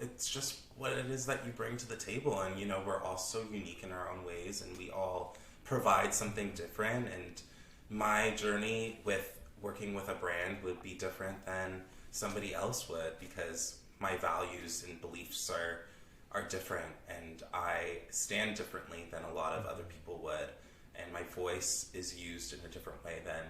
it's just what it is that you bring to the table. And, we're all so unique in our own ways, and we all provide something different. And my journey with working with a brand would be different than somebody else would, because my values and beliefs are different, and I stand differently than a lot of other people would. And my voice is used in a different way than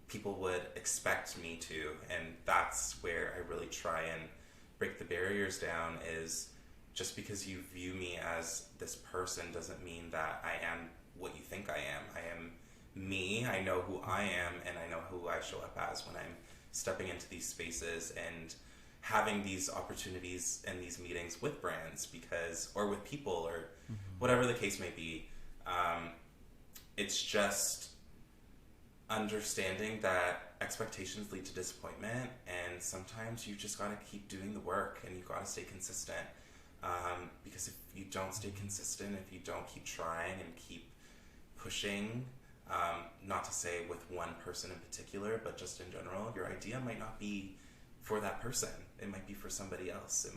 people would expect me to. And that's where I really try and break the barriers down, is just because you view me as this person doesn't mean that I am what you think I am. I am me. I know who I am, and I know who I show up as when I'm stepping into these spaces and having these opportunities and these meetings with brands, or with people, or whatever the case may be. It's just understanding that expectations lead to disappointment, and sometimes you just gotta keep doing the work, and you gotta stay consistent. Because if you don't stay consistent, if you don't keep trying and keep pushing, not to say with one person in particular, but just in general, your idea might not be for that person. It might be for somebody else. There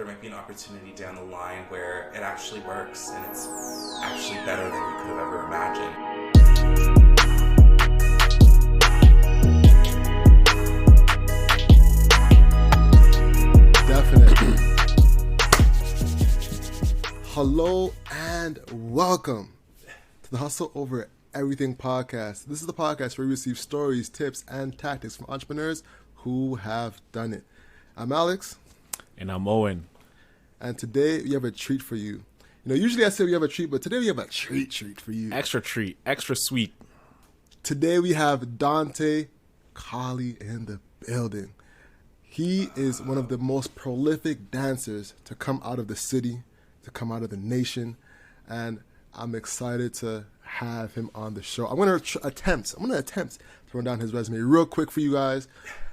might be an opportunity down the line where it actually works, and it's actually better than you could have ever imagined. Definitely. Hello and welcome to the Hustle Over Everything podcast. This is the podcast where we receive stories, tips, and tactics from entrepreneurs who have done it. I'm Alex. And I'm Owen. And today we have a treat for you. Usually I say we have a treat, but today we have a treat for you. Extra treat, extra sweet. Today we have Donté, Colley in the building. He is one of the most prolific dancers to come out of the city, to come out of the nation, and I'm excited to have him on the show. I'm going to attempt to run down his resume real quick for you guys.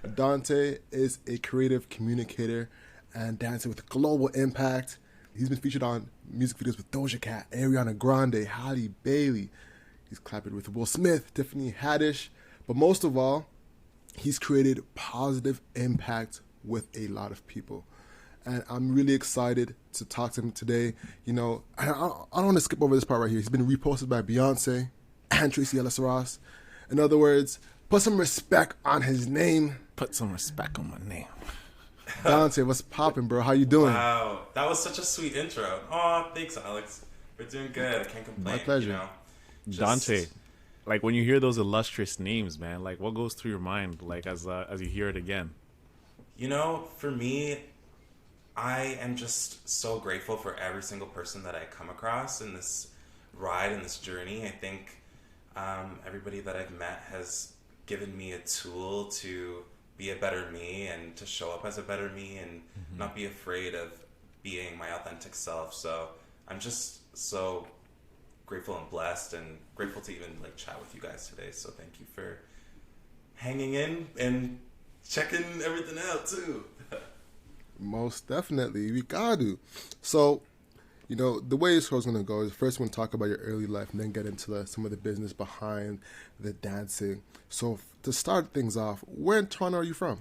Donté is a creative communicator and dancer with global impact. He's been featured on music videos with Doja Cat, Ariana Grande, Halle Bailey. He's collaborated with Will Smith, Tiffany Haddish, but most of all, he's created positive impact with a lot of people. And I'm really excited to talk to him today. I don't want to skip over this part right here. He's been reposted by Beyoncé and Tracy Ellis Ross. In other words, put some respect on his name. Put some respect on my name. Donté, what's poppin', bro? How you doing? Wow, that was such a sweet intro. Oh, thanks, Alex. We're doing good. I can't complain. My pleasure. Donté, like when you hear those illustrious names, man, like what goes through your mind, like as you hear it again? For me, I am just so grateful for every single person that I come across in this ride, in this journey. I think everybody that I've met has given me a tool to be a better me and to show up as a better me and not be afraid of being my authentic self. So I'm just so grateful and blessed, and grateful to even chat with you guys today. So thank you for hanging in and checking everything out too. Most definitely. We got to. So, the way this show's going to go is first we're going to talk about your early life and then get into some of the business behind the dancing. So, to start things off, where in Toronto are you from?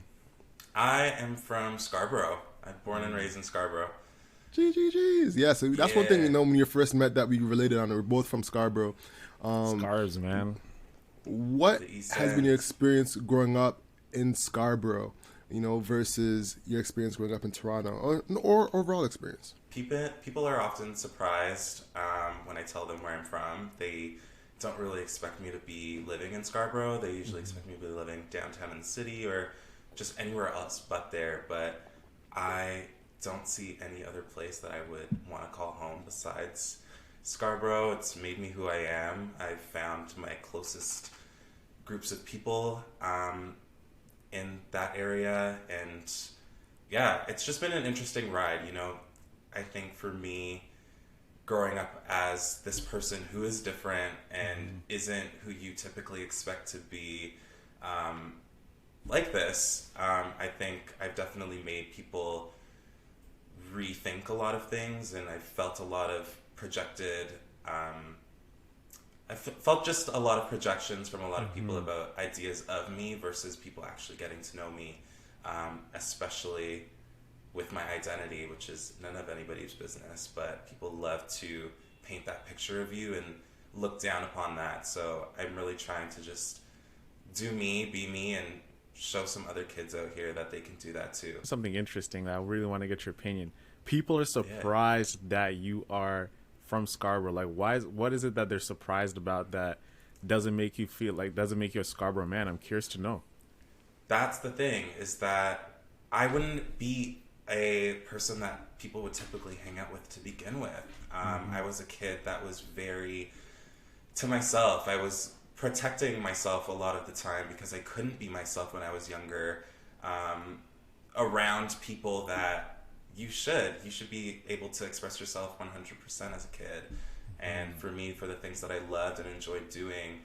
I am from Scarborough. I'm born and raised in Scarborough. Jeez. Yeah, so that's one thing, when you first met that we related on. We're both from Scarborough. Scars, man. What has been your experience growing up in Scarborough, versus your experience growing up in Toronto, or overall experience? People are often surprised when I tell them where I'm from. They don't really expect me to be living in Scarborough. They usually expect me to be living downtown in the city or just anywhere else but there. But I don't see any other place that I would want to call home besides Scarborough. It's made me who I am. I've found my closest groups of people in that area, and yeah, it's just been an interesting ride. I think for me, growing up as this person who is different and isn't who you typically expect to be like this, I think I've definitely made people rethink a lot of things, and I felt a lot of projected felt just a lot of projections from a lot of people about ideas of me versus people actually getting to know me, especially with my identity, which is none of anybody's business, but people love to paint that picture of you and look down upon that. So I'm really trying to just do me, be me, and show some other kids out here that they can do that too. Something interesting that I really want to get your opinion. People are surprised that you are from Scarborough. Like, what is it that they're surprised about that doesn't make you a Scarborough man? I'm curious to know. That's the thing, is that I wouldn't be a person that people would typically hang out with to begin with. I was a kid that was very to myself. I was protecting myself a lot of the time because I couldn't be myself when I was younger, around people that you should be able to express yourself 100% as a kid. And for me, for the things that I loved and enjoyed doing,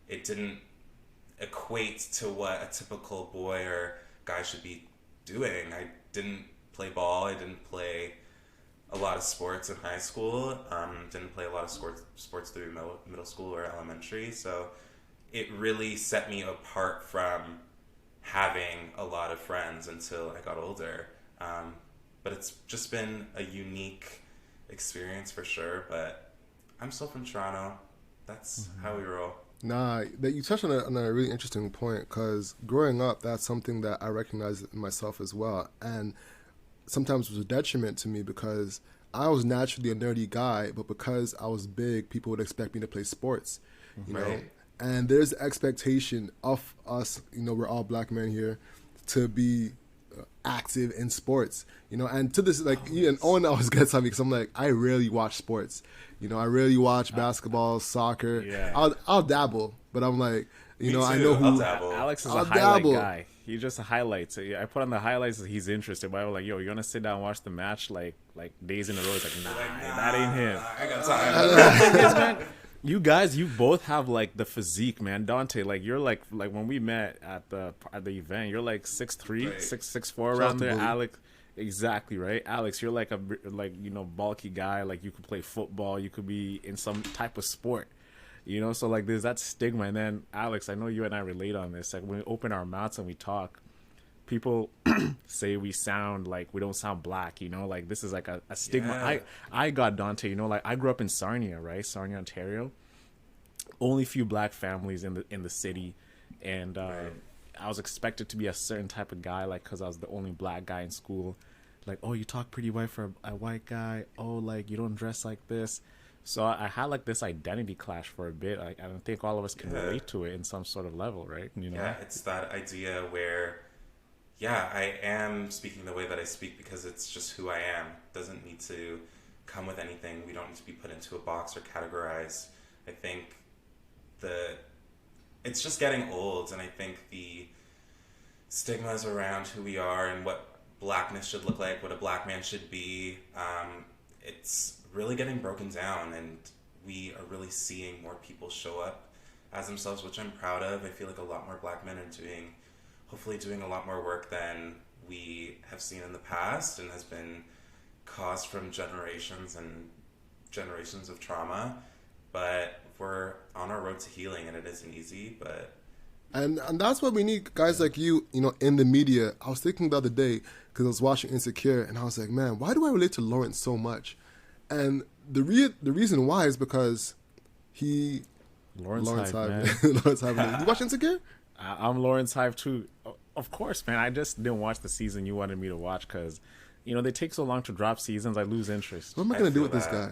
it didn't equate to what a typical boy or guy should be doing. I didn't play ball. I didn't play a lot of sports in high school. Didn't play a lot of sports through middle school or elementary. So it really set me apart from having a lot of friends until I got older. But it's just been a unique experience for sure. But I'm still from Toronto. That's how we roll. Nah, that you touched on a really interesting point, because growing up, that's something that I recognize in myself as well. And sometimes it was a detriment to me because I was naturally a nerdy guy, but because I was big, people would expect me to play sports, you know? And there's expectation of us, you know, we're all black men here, to be active in sports, you know, and to this, like, and Owen always gets on me because I'm like, I rarely watch sports, you know, I rarely watch basketball, soccer. Yeah. I'll dabble, but I'm like, you know, too. I know who. Alex is I'll a highlight dabble. guy. He just highlights. I put on the highlights that he's interested, but I was like, yo, you want to sit down and watch the match like days in a row? He's like, nah, that ain't him. I got time. Thing is, man, you guys, you both have like the physique, man. Donté, like you're like when we met at the event, you're like 6'3", Right. 6'4" around Shout out to there. Bully. Alex, exactly right. Alex, you're like you know, bulky guy. Like you could play football, you could be in some type of sport, you know. So like there's that stigma. And then Alex, I know you and I relate on this. Like when we open our mouths and we talk, people say we sound like we don't sound black, you know, like this is like a stigma. Yeah. I got Donté, you know, like I grew up in Sarnia, right? Sarnia, Ontario. Only few black families in the city, and I was expected to be a certain type of guy, like because I was the only black guy in school. Like, oh, you talk pretty white for a white guy. Oh, like you don't dress like this. So I had like this identity clash for a bit. I don't think all of us can relate to it in some sort of level, right? You know? Yeah, it's that idea where, yeah, I am speaking the way that I speak because it's just who I am. It doesn't need to come with anything. We don't need to be put into a box or categorized. I think it's just getting old, and I think the stigmas around who we are and what blackness should look like, what a black man should be, it's really getting broken down, and we are really seeing more people show up as themselves, which I'm proud of. I feel like a lot more black men are hopefully doing a lot more work than we have seen in the past, and has been caused from generations and generations of trauma. But we're on our road to healing, and it isn't easy, but And that's what we need, guys like you know, in the media. I was thinking the other day, because I was watching Insecure, and I was like, man, why do I relate to Lawrence so much? And the reason why is because Lawrence Hive, man. Lawrence Hive. You watch Insecure? I'm Lawrence Hive too. Of course, man. I just didn't watch the season you wanted me to watch because, you know, they take so long to drop seasons. I lose interest. What am I going to do with this guy?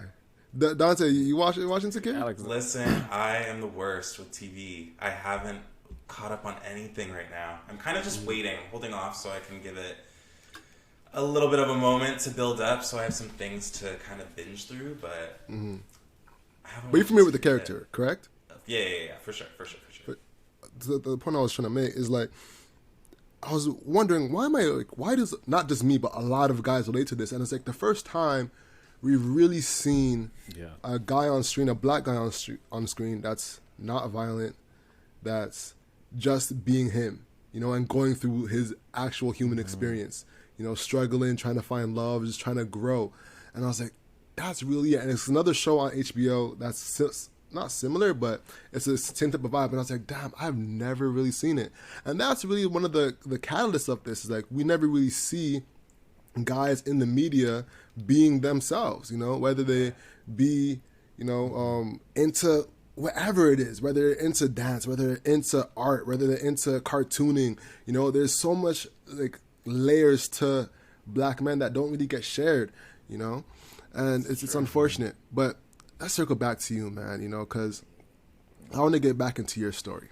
Donté, you watch Insecure? Alex, listen, I am the worst with TV. I haven't caught up on anything right now. I'm kind of just holding off so I can give it a little bit of a moment to build up, so I have some things to kind of binge through, but I haven't. But you're familiar with the character, correct? Yeah, for sure. The point I was trying to make is, like, I was wondering, why does not just me, but a lot of guys relate to this? And it's like the first time we've really seen a guy on screen, a black guy on screen that's not violent, that's just being him, you know, and going through his actual human experience, you know, struggling, trying to find love, just trying to grow. And I was like, that's really it. And it's another show on HBO that's not similar, but it's the same type of vibe. And I was like, damn, I've never really seen it. And that's really one of the catalysts of this, is like we never really see guys in the media being themselves, you know, whether they be, you know, into whatever it is, whether they're into dance, whether they're into art, whether they're into cartooning. You know, there's so much like layers to black men that don't really get shared, you know, and it's unfortunate. But let's circle back to you, man, you know, because I want to get back into your story.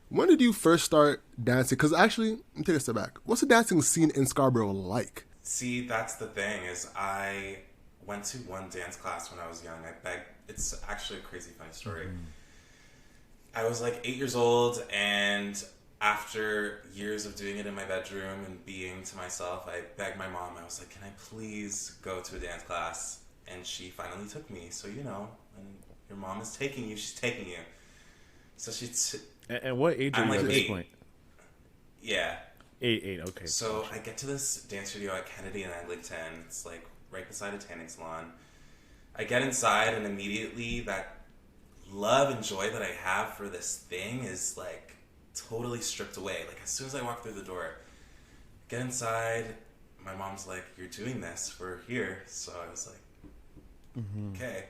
When did you first start dancing? Because actually, let me take a step back. What's the dancing scene in Scarborough like? See, that's the thing, is I went to one dance class when I was young. It's actually a crazy funny story. I was like 8 years old, and after years of doing it in my bedroom and being to myself, I begged my mom. I was like, can I please go to a dance class? And she finally took me. So, you know, when your mom is taking you, she's taking you. So And what age are you like at this 8. point? Yeah. 8, okay. So I get to this dance studio at Kennedy and Eglinton. It's like right beside a tanning salon. I get inside, and immediately that love and joy that I have for this thing is like totally stripped away. Like as soon as I walk through the door, get inside, my mom's like, you're doing this, we're here. So I was like, okay.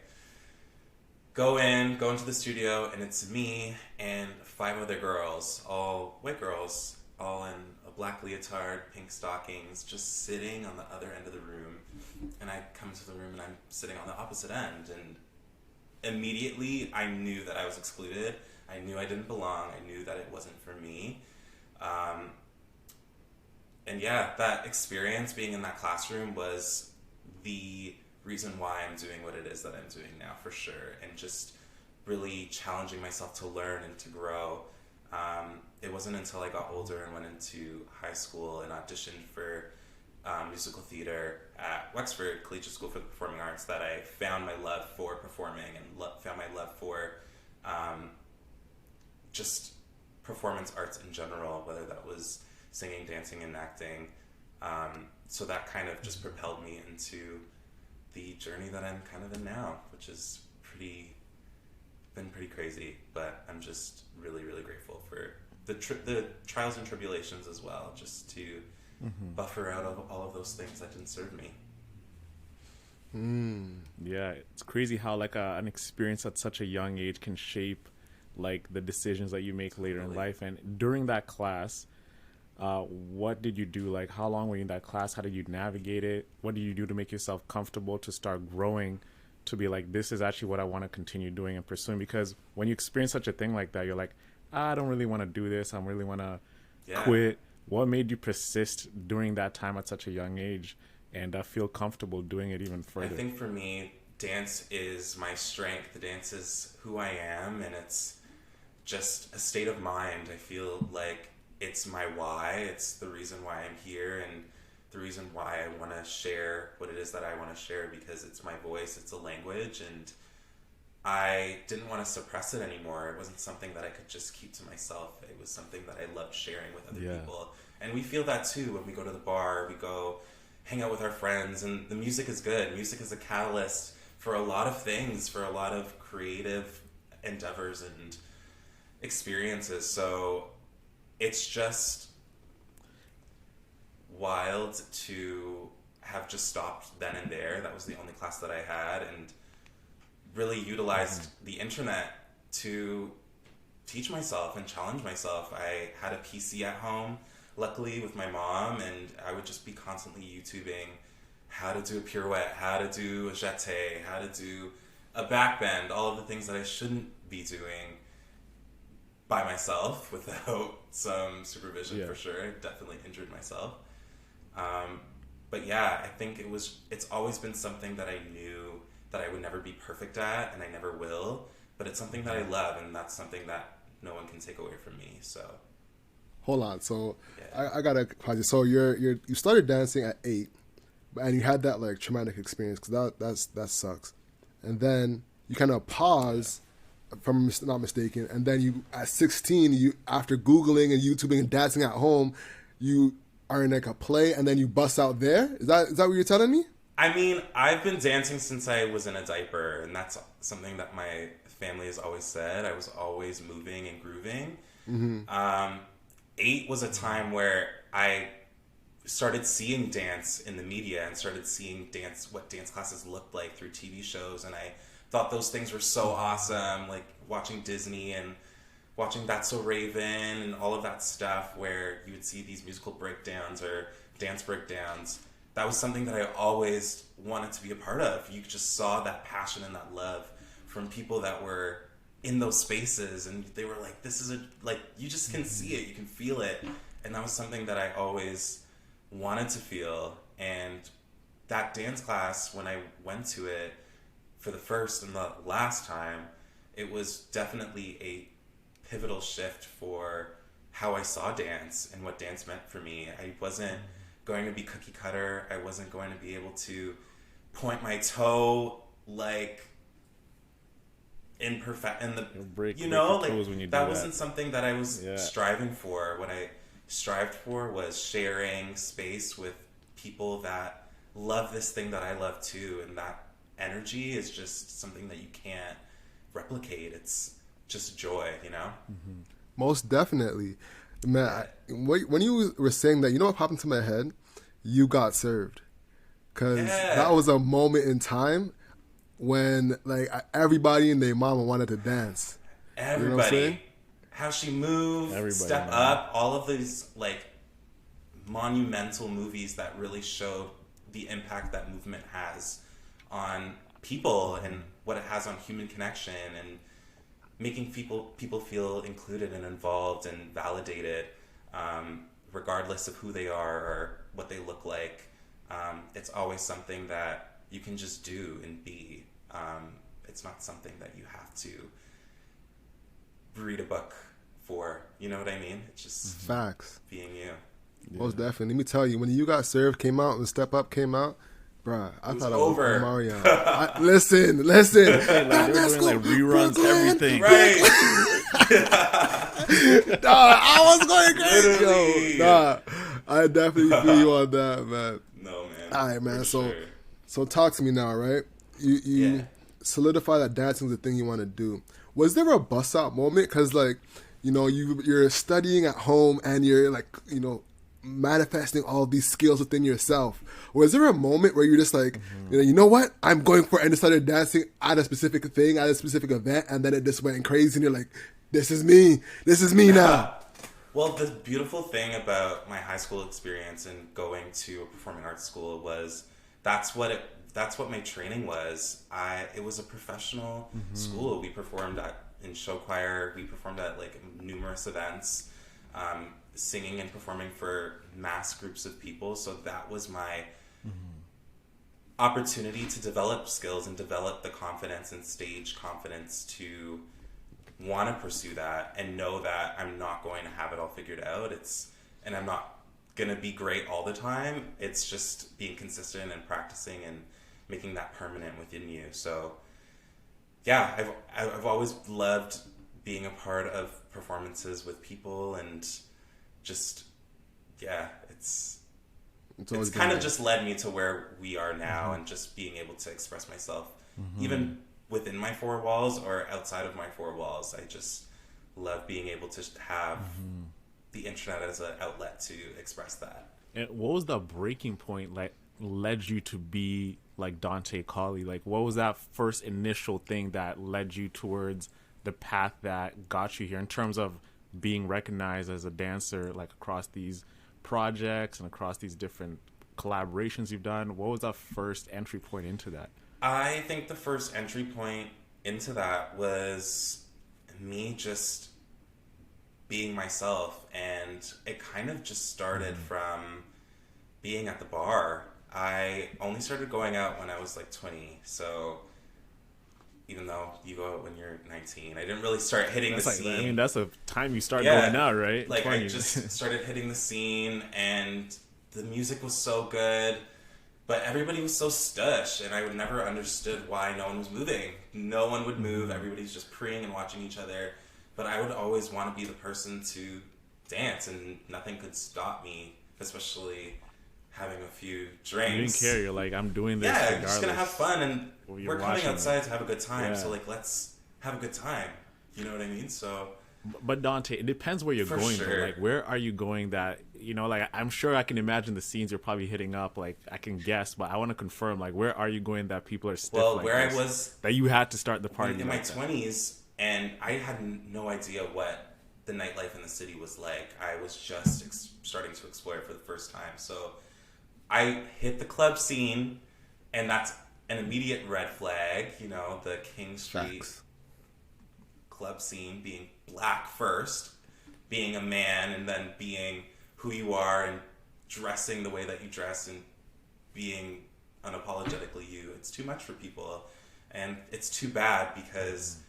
Go into the studio, and it's me and 5 other girls, all white girls, all in a black leotard, pink stockings, just sitting on the other end of the room. And I come to the room, and I'm sitting on the opposite end, and immediately I knew that I was excluded. I knew I didn't belong. I knew that it wasn't for me. And yeah, that experience being in that classroom was the reason why I'm doing what it is that I'm doing now, for sure. And just really challenging myself to learn and to grow. It wasn't until I got older and went into high school and auditioned for musical theater at Wexford Collegiate School for the Performing Arts that I found my love for performing and found my love for just performance arts in general, whether that was singing, dancing, and acting. So that kind of just propelled me into the journey that I'm kind of in now, which is been pretty crazy, but I'm just really, really grateful for the trials and tribulations as well, just to buffer out of all of those things that didn't serve me. Yeah, it's crazy how like an experience at such a young age can shape like the decisions that you make later in life. And during that class, what did you do? Like, how long were you in that class? How did you navigate it? What did you do to make yourself comfortable, to start growing, to be like, this is actually what I want to continue doing and pursuing? Because when you experience such a thing like that, you're like, I don't really want to do this. I really want to quit. What made you persist during that time at such a young age and feel comfortable doing it even further? I think for me, dance is my strength. Dance is who I am, and it's just a state of mind. I feel like it's my why. It's the reason why I'm here, and the reason why I want to share what it is that I want to share, because it's my voice, it's a language, and I didn't want to suppress it anymore. It wasn't something that I could just keep to myself. It was something that I loved sharing with other people. And we feel that too when we go to the bar, we go hang out with our friends, and the music is good. Music is a catalyst for a lot of things, for a lot of creative endeavors and experiences. So it's just wild to have just stopped then and there. That was the only class that I had, and really utilized the internet to teach myself and challenge myself. I had a PC at home, luckily, with my mom, and I would just be constantly YouTubing how to do a pirouette, how to do a jeté, how to do a backbend, all of the things that I shouldn't be doing by myself without some supervision, for sure. I definitely injured myself. But yeah, I think it's always been something that I knew that I would never be perfect at, and I never will, but it's something that I love, and that's something that no one can take away from me. So hold on, so I gotta pause you. So you started dancing at 8, and you had that like traumatic experience, because that sucks, and then you kind of pause, if I'm not mistaken, and then you at 16, you, after Googling and YouTubing and dancing at home, you are in like a play, and then you bust out there. Is that what you're telling me? I mean, I've been dancing since I was in a diaper, and that's something that my family has always said. I was always moving and grooving. 8 was a time where I started seeing dance in the media and started seeing what dance classes looked like through TV shows, and I thought those things were so awesome, like watching Disney and watching That's So Raven and all of that stuff where you would see these musical breakdowns or dance breakdowns. That was something that I always wanted to be a part of. You just saw that passion and that love from people that were in those spaces, and they were like, this is you just can see it, you can feel it. And that was something that I always wanted to feel. And that dance class, when I went to it for the first and the last time, it was definitely a pivotal shift for how I saw dance and what dance meant for me. I wasn't going to be cookie cutter. I wasn't going to be able to point my toe like imperfect and that wasn't something that I was striving for. What I strived for was sharing space with people that love this thing that I love too, and that energy is just something that you can't replicate. It's just joy, you know? Mm-hmm. Most definitely. Man, when you were saying that, you know what popped into my head? You Got Served. Because that was a moment in time when like everybody and their mama wanted to dance. Everybody. You know what I'm saying? How she moved, Step Up, all of these like monumental movies that really showed the impact that movement has on people and what it has on human connection and making people feel included and involved and validated, regardless of who they are or what they look like. It's always something that you can just do and be. It's not something that you have to read a book for. You know what I mean? It's just facts. Being you. Yeah. Most definitely. Let me tell you, when You Got Served came out and Step Up came out, bruh, I thought over. I was Mario. Listen. Hey, like, they were doing like reruns, everything. Right. I was going crazy. Yo, I definitely feel you on that, man. No, man. All right, man. For So talk to me now, right? You solidify that dancing is the thing you want to do. Was there a bust out moment? Because, like, you know, you're studying at home and you're, like, you know, manifesting all these skills within yourself. Was there a moment where you're just like, you know what? I'm going for it, and started dancing at a specific thing, at a specific event, and then it just went crazy, and you're like, this is me. This is me now. Well, the beautiful thing about my high school experience and going to a performing arts school was that's what my training was. It was a professional school. We performed in show choir. We performed at like numerous events, singing and performing for mass groups of people. So that was my opportunity to develop skills and develop the confidence and stage confidence to want to pursue that and know that I'm not going to have it all figured out. And I'm not going to be great all the time. It's just being consistent and practicing and making that permanent within you. So yeah, I've always loved being a part of performances with people, and just, it's kind of just led me to where we are now, and just being able to express myself even within my four walls or outside of my four walls. I just love being able to have the internet as an outlet to express that. And what was the breaking point like led you to be like Donté Colley? Like, what was that first initial thing that led you towards the path that got you here in terms of being recognized as a dancer, like across these projects and across these different collaborations you've done? What was that first entry point into that? I think the first entry point into that was me just being myself, and it kind of just started from being at the bar. I only started going out when I was like 20, so even though you go out when you're 19, I didn't really start hitting the scene. I mean, that's the time you start going out, right? Like 20. I just started hitting the scene, and the music was so good, but everybody was so stush, and I would never understood why no one was moving. No one would move. Everybody's just preying and watching each other. But I would always want to be the person to dance, and nothing could stop me, especially having a few drinks. You didn't care. You're like, I'm doing this regardless. I'm just going to have fun, and we're coming outside to have a good time. So, like, let's have a good time. You know what I mean? So... But Donté, it depends where you're going. Sure. Though. Like, where are you going that you know, like I'm sure I can imagine the scenes you're probably hitting up. Like I can guess, but I want to confirm. Like, where are you going that people are stiff? Well, like where this, I was that you had to start the party in my like that? 20s, and I had no idea what the nightlife in the city was like. I was just starting to explore it for the first time. So I hit the club scene, and that's an immediate red flag. You know, the King Street Facts. club scene being black first, being a man, and then being who you are and dressing the way that you dress and being unapologetically you. It's too much for people, and it's too bad because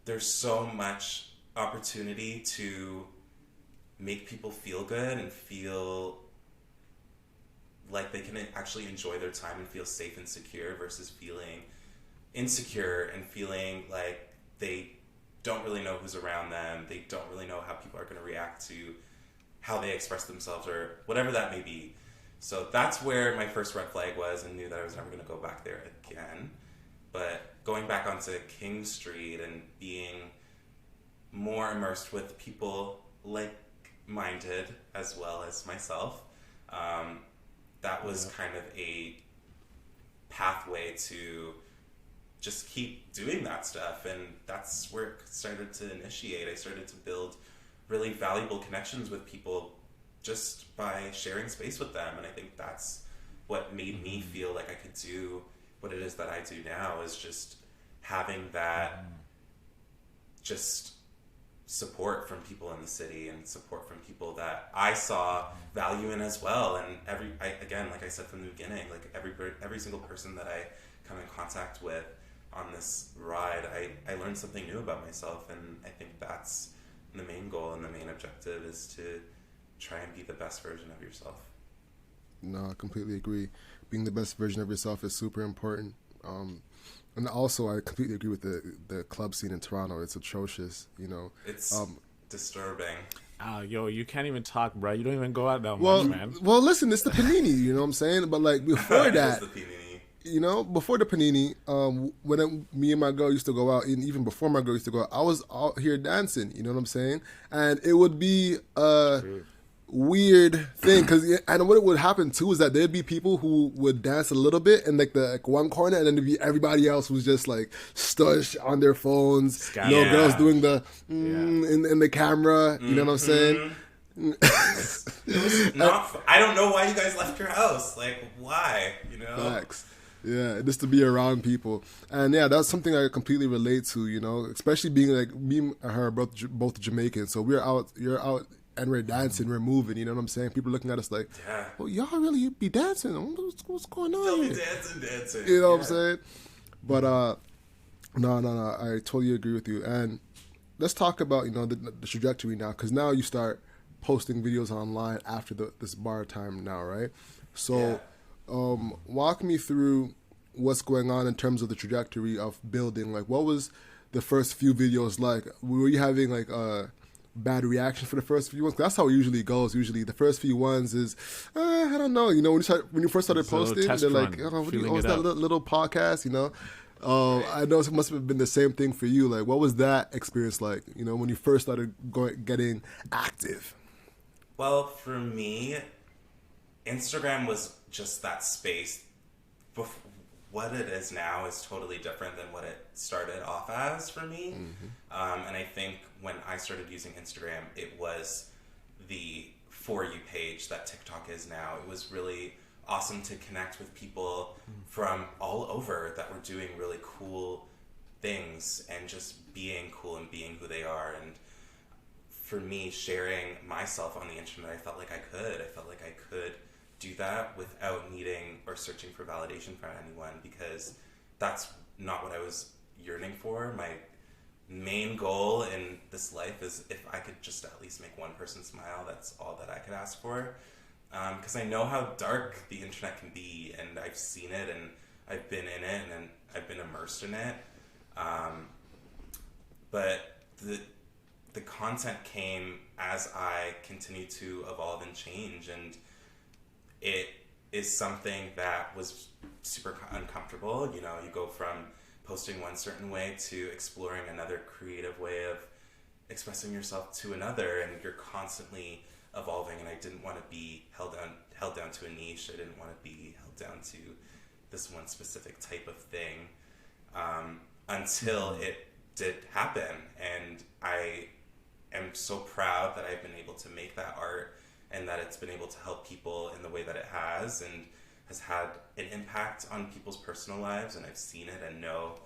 there's so much opportunity to make people feel good and feel like they can actually enjoy their time and feel safe and secure versus feeling insecure and feeling like they don't really know who's around them. They don't really know how people are going to react to how they express themselves or whatever that may be. So that's where my first red flag was, and knew that I was never going to go back there again. But going back onto King Street and being more immersed with people like-minded as well as myself, that was kind of a pathway to just keep doing that stuff, and that's where it started to initiate. I started to build really valuable connections with people just by sharing space with them, and I think that's what made me feel like I could do what it is that I do now, is just having that just support from people in the city and support from people that I saw value in as well. And again, like I said from the beginning, like every single person that I come in contact with on this ride, I learned something new about myself, and I think that's the main goal and the main objective, is to try and be the best version of yourself. No, I completely agree. Being the best version of yourself is super important. And also, I completely agree with the club scene in Toronto. It's atrocious, you know. It's disturbing. Yo, you can't even talk, bro. You don't even go out that Well, much, man. well, listen, it's the panini, you know what I'm saying? But like before It that, is the panini. you know, before the panini, me and my girl used to go out, and even before my girl used to go out, I was out here dancing, you know what I'm saying? And it would be weird thing, because and what it would happen too is that there'd be people who would dance a little bit in like the one corner, and then there'd be everybody else was just like stush on their phones, you know, girls doing the in the camera, you know what I'm saying? It was not. I don't know why you guys left your house. Like, why? You know. Facts. Yeah, just to be around people, and yeah, that's something I completely relate to. You know, especially being like me and her are both Jamaican, so we're out. You're out. And we're dancing, we're moving, you know what I'm saying? People looking at us like, well, y'all really be dancing? What's going on They'll here? be dancing. You know what I'm saying? But no, I totally agree with you. And let's talk about, you know, the trajectory now, because now you start posting videos online after this bar time now, right? So walk me through what's going on in terms of the trajectory of building. Like, what was the first few videos like? Were you having like bad reaction for the first few ones? That's how it usually goes. Usually the first few ones is I don't know, you know, when you first started posting, they're like, what's that little podcast, you know? I know it must have been the same thing for you. Like, what was that experience like, you know, when you first started getting active? Well, for me, Instagram was just that space. What it is now is totally different than what it started off as for me. And I think when I started using Instagram, it was the For You page that TikTok is now. It was really awesome to connect with people from all over that were doing really cool things and just being cool and being who they are. And for me, sharing myself on the internet, I felt like I could do that without needing or searching for validation from anyone, because that's not what I was yearning for. My main goal in this life is if I could just at least make one person smile, that's all that I could ask for. Because I know how dark the internet can be, and I've seen it, and I've been in it, and I've been immersed in it. But the content came as I continued to evolve and change, and it is something that was super uncomfortable. You know, you go from posting one certain way to exploring another creative way of expressing yourself to another, and you're constantly evolving, and I didn't want to be held down to a niche. I didn't want to be held down to this one specific type of thing, until it did happen. And I am so proud that I've been able to make that art, and that it's been able to help people in the way that it has, and has had an impact on people's personal lives. And I've seen it and know,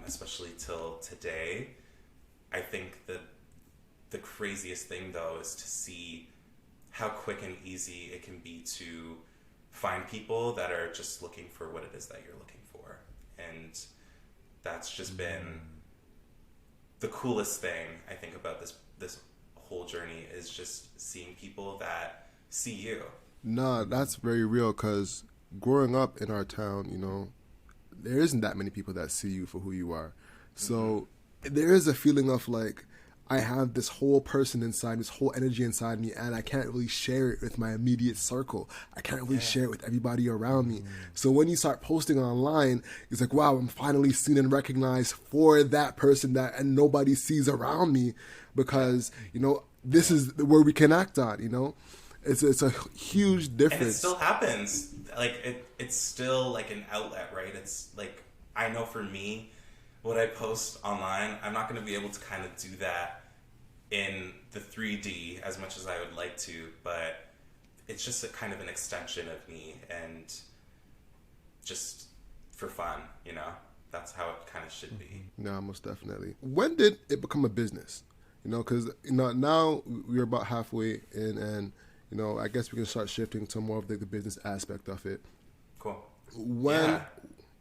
especially till today. I think that the craziest thing, though, is to see how quick and easy it can be to find people that are just looking for what it is that you're looking for. And that's just been the coolest thing, I think, about this whole journey, is just seeing people that see you. Nah, that's very real, because growing up in our town, you know, there isn't that many people that see you for who you are. So there is a feeling of like, I have this whole person inside, this whole energy inside me, and I can't really share it with my immediate circle. I can't really share it with everybody around me. So when you start posting online, it's like, wow, I'm finally seen and recognized for that person that and nobody sees around me, because, you know, this is where we can act on, you know? It's a huge difference. And it still happens. Like, it's still like an outlet, right? It's like, I know for me, what I post online, I'm not going to be able to kind of do that in the 3D as much as I would like to, but it's just a kind of an extension of me, and just for fun, you know? That's how it kind of should be. No, most definitely. When did it become a business? You know, because, you know, now we're about halfway in, and, you know, I guess we can start shifting to more of the business aspect of it. Cool. When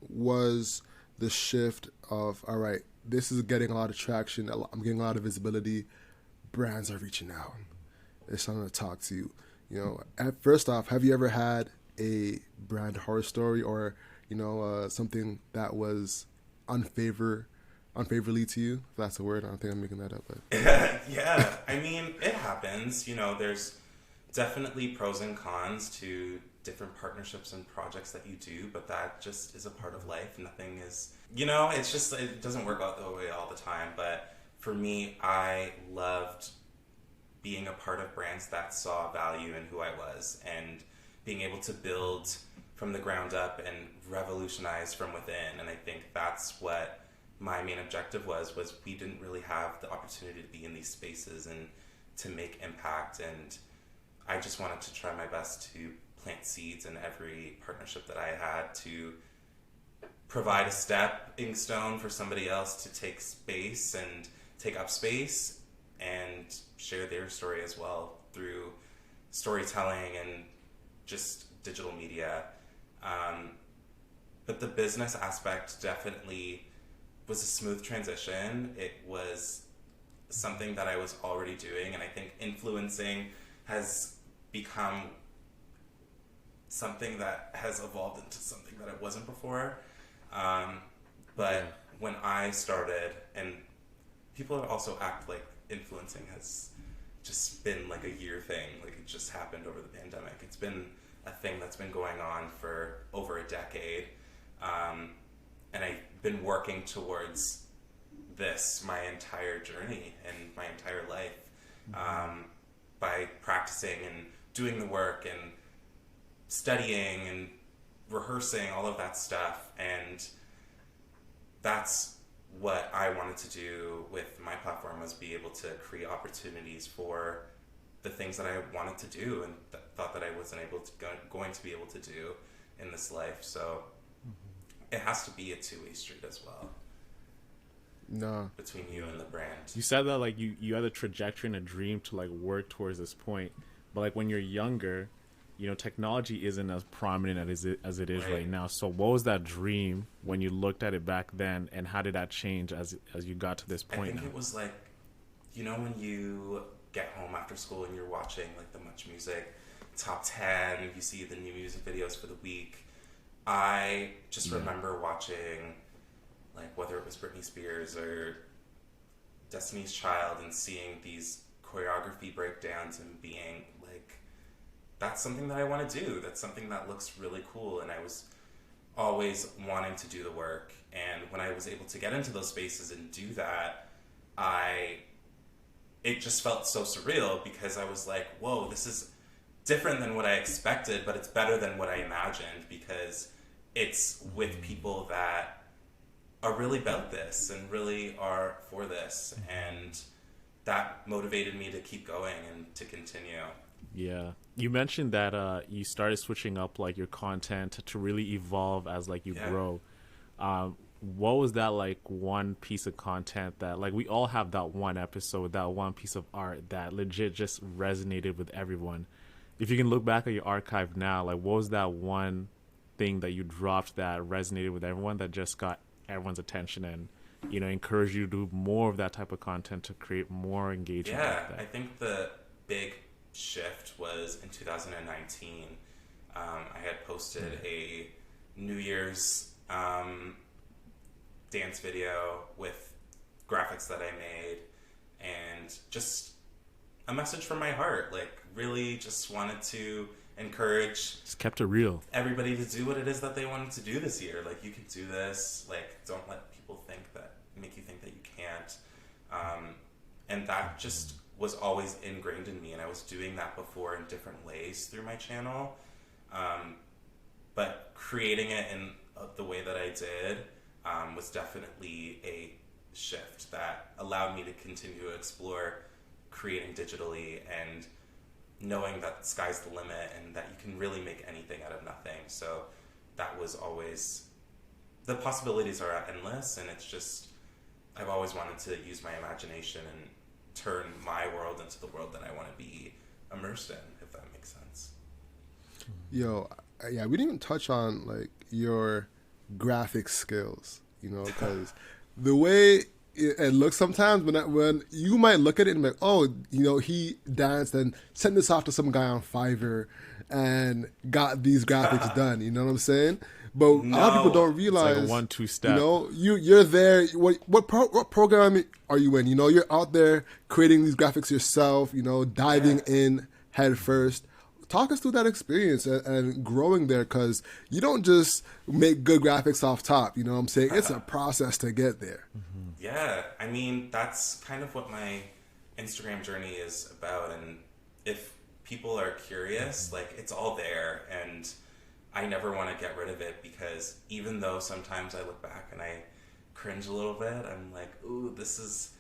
was the shift of, all right, this is getting a lot of traction, I'm getting a lot of visibility, brands are reaching out, they're starting to talk to you. You know, first off, have you ever had a brand horror story, or, you know, something that was unfavorably to you? If that's a word, I don't think I'm making that up. But yeah, I mean, it happens. You know, there's definitely pros and cons to different partnerships and projects that you do, but that just is a part of life. Nothing is, you know, it's just, it doesn't work out the way all the time. But for me, I loved being a part of brands that saw value in who I was, and being able to build from the ground up and revolutionize from within. And I think that's what my main objective was we didn't really have the opportunity to be in these spaces and to make impact. And I just wanted to try my best to plant seeds in every partnership that I had, to provide a stepping stone for somebody else to take space and take up space and share their story as well through storytelling and just digital media. But the business aspect definitely was a smooth transition. It was something that I was already doing, and I think influencing has become something that has evolved into something that it wasn't before. But when I started, and people also act like influencing has just been like a year thing, like it just happened over the pandemic. It's been a thing that's been going on for over a decade. And I've been working towards this my entire journey and my entire life, by practicing and doing the work and studying and rehearsing, all of that stuff. And that's what I wanted to do with my platform, was be able to create opportunities for the things that I wanted to do and thought that I wasn't going to be able to do in this life. So it has to be a two-way street as well. No. Between you and the brand. You said that like you had a trajectory and a dream to like work towards this point, but like when you're younger, you know, technology isn't as prominent as it is right now. So what was that dream when you looked at it back then, and how did that change as you got to this point? I think it was like, you know, when you get home after school and you're watching like the Much Music Top 10, you see the new music videos for the week. I just remember watching, like, whether it was Britney Spears or Destiny's Child, and seeing these choreography breakdowns and being like, that's something that I want to do. That's something that looks really cool. And I was always wanting to do the work. And when I was able to get into those spaces and do that, it just felt so surreal because I was like, whoa, this is different than what I expected, but it's better than what I imagined because it's with people that are really about this and really are for this. And that motivated me to keep going and to continue. Yeah. You mentioned that you started switching up like your content to really evolve as like you grow. What was that like one piece of content that like we all have that one episode, that one piece of art that legit just resonated with everyone? If you can look back at your archive now, like what was that one thing that you dropped that resonated with everyone that just got everyone's attention and, you know, encouraged you to do more of that type of content to create more engagement? Yeah, I think the big shift was in 2019. I had posted a New Year's dance video with graphics that I made and just a message from my heart. Like, really just wanted to encourage, just kept it real, everybody to do what it is that they wanted to do this year. Like, you can do this. Like, don't let people make you think that you can't. And that just was always ingrained in me, and I was doing that before in different ways through my channel. But creating it in the way that I did was definitely a shift that allowed me to continue to explore creating digitally and knowing that the sky's the limit and that you can really make anything out of nothing. So that was always, the possibilities are endless, and it's just, I've always wanted to use my imagination and turn my world into the world that I want to be immersed in, if that makes sense. Yo, yeah, we didn't even touch on like your graphic skills, you know, because the way it looks sometimes when you might look at it and be like, oh, you know, he danced and sent this off to some guy on Fiverr and got these graphics done. You know what I'm saying? But a lot of people don't realize, it's like a 1-2 step. You know, you're there. What program are you in? You know, you're out there creating these graphics yourself. You know, diving in head first. Talk us through that experience and growing there, because you don't just make good graphics off top. You know what I'm saying? It's a process to get there. Mm-hmm. Yeah, I mean, that's kind of what my Instagram journey is about. And if people are curious, like, it's all there. And I never want to get rid of it, because even though sometimes I look back and I cringe a little bit, I'm like, ooh, this is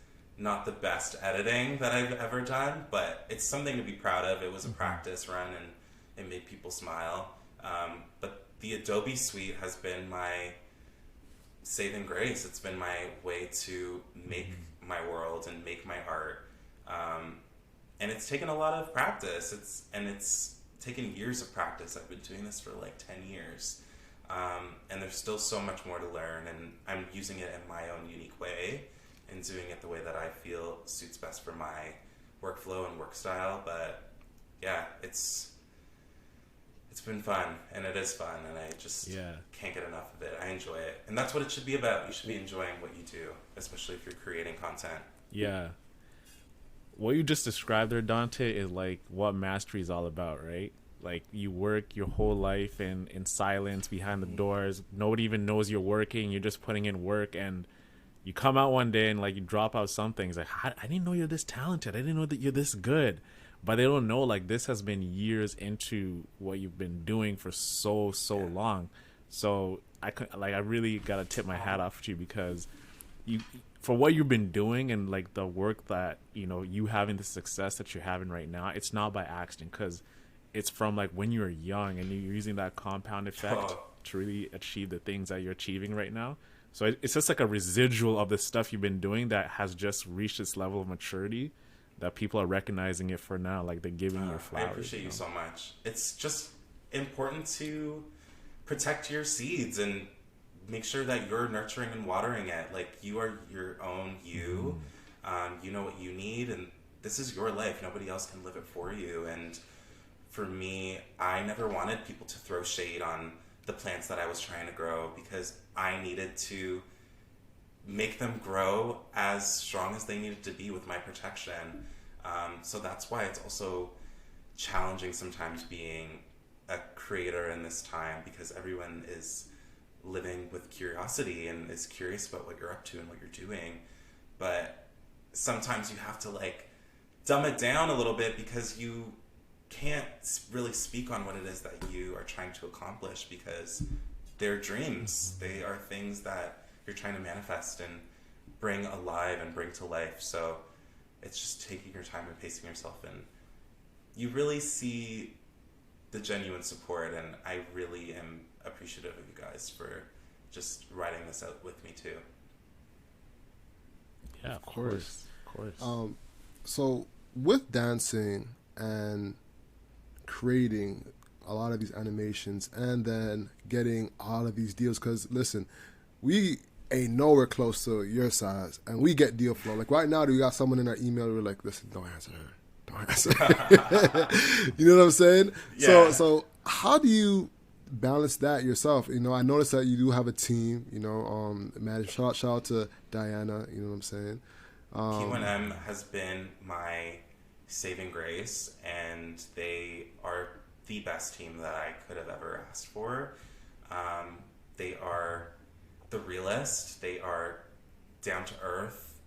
not the best editing that I've ever done, but it's something to be proud of. It was a practice run and it made people smile. But the Adobe suite has been my saving grace. It's been my way to make my world and make my art. And it's taken a lot of practice. It's taken years of practice. I've been doing this for like 10 years. And there's still so much more to learn, and I'm using it in my own unique way and doing it the way that I feel suits best for my workflow and work style. But yeah, it's been fun, and it is fun, and I just can't get enough of it. I enjoy it, and that's what it should be about. You should be enjoying what you do, especially if you're creating content. Yeah. What you just described there, Donté, is like what mastery is all about, right? Like, you work your whole life in silence behind the doors. Nobody even knows you're working. You're just putting in work, and you come out one day and like you drop out something. It's like, I didn't know you're this talented. I didn't know that you're this good. But they don't know, like, this has been years into what you've been doing for so long. So I really gotta tip my hat off to you, because you, for what you've been doing and like the work that, you know, you having the success that you're having right now, it's not by accident, because it's from like when you were young and you're using that compound effect to really achieve the things that you're achieving right now. So it's just like a residual of the stuff you've been doing that has just reached this level of maturity that people are recognizing it for now. Like, they're giving you your flowers. I appreciate you so much. It's just important to protect your seeds and make sure that you're nurturing and watering it. Like, you are your own you. You know what you need, and this is your life. Nobody else can live it for you. And for me, I never wanted people to throw shade on the plants that I was trying to grow, because I needed to make them grow as strong as they needed to be with my protection. So that's why it's also challenging sometimes being a creator in this time, because everyone is living with curiosity and is curious about what you're up to and what you're doing. But sometimes you have to like dumb it down a little bit because you can't really speak on what it is that you are trying to accomplish, because they're dreams. They are things that you're trying to manifest and bring alive and bring to life. So it's just taking your time and pacing yourself, and you really see the genuine support, and I really am appreciative of you guys for just riding this out with me too. Yeah, of course. So with dancing and creating a lot of these animations and then getting all of these deals, because listen, we ain't nowhere close to your size, and we get deal flow. Like right now, we got someone in our email, we're like, listen, don't answer her. Don't answer her. You know what I'm saying? Yeah. So how do you balance that yourself? You know, I noticed that you do have a team, you know, man, shout out to Diana, you know what I'm saying? P1M has been my saving grace, and they are the best team that I could have ever asked for. They are the realest. They are down to earth,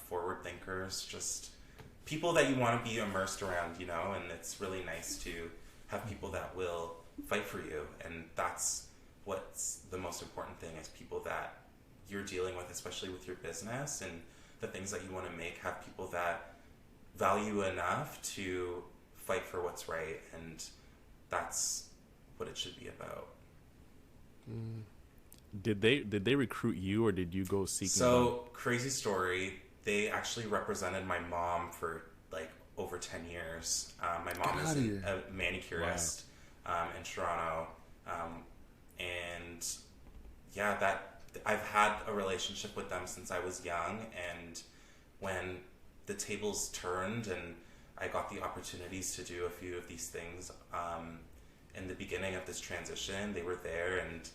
forward thinkers, just people that you want to be immersed around, you know, and it's really nice to have people that will fight for you, and that's what's the most important thing, is people that you're dealing with, especially with your business and the things that you want to make, have people that value enough to fight for what's right, and that's what it should be about. Did they recruit you, or did you go seeking So, them? crazy story, they actually represented my mom for like over 10 years. My mom is a manicurist in Toronto, and yeah, that I've had a relationship with them since I was young, and when the tables turned and I got the opportunities to do a few of these things in the beginning of this transition, they were there, and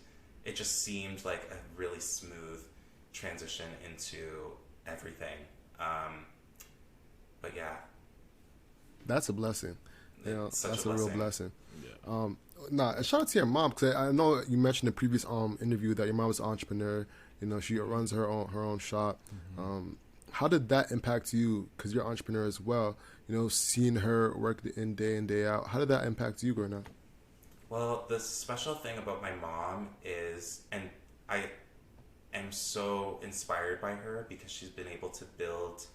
it just seemed like a really smooth transition into everything. But yeah, that's a blessing. You know, that's a real blessing. Yeah. Shout out to your mom, because I know you mentioned in the previous interview that your mom was an entrepreneur. You know, she runs her own shop. Mm-hmm. How did that impact you? Because you're an entrepreneur as well. You know, seeing her work in day in, day out. How did that impact you growing up? Well, the special thing about my mom is, and I am so inspired by her, because she's been able to build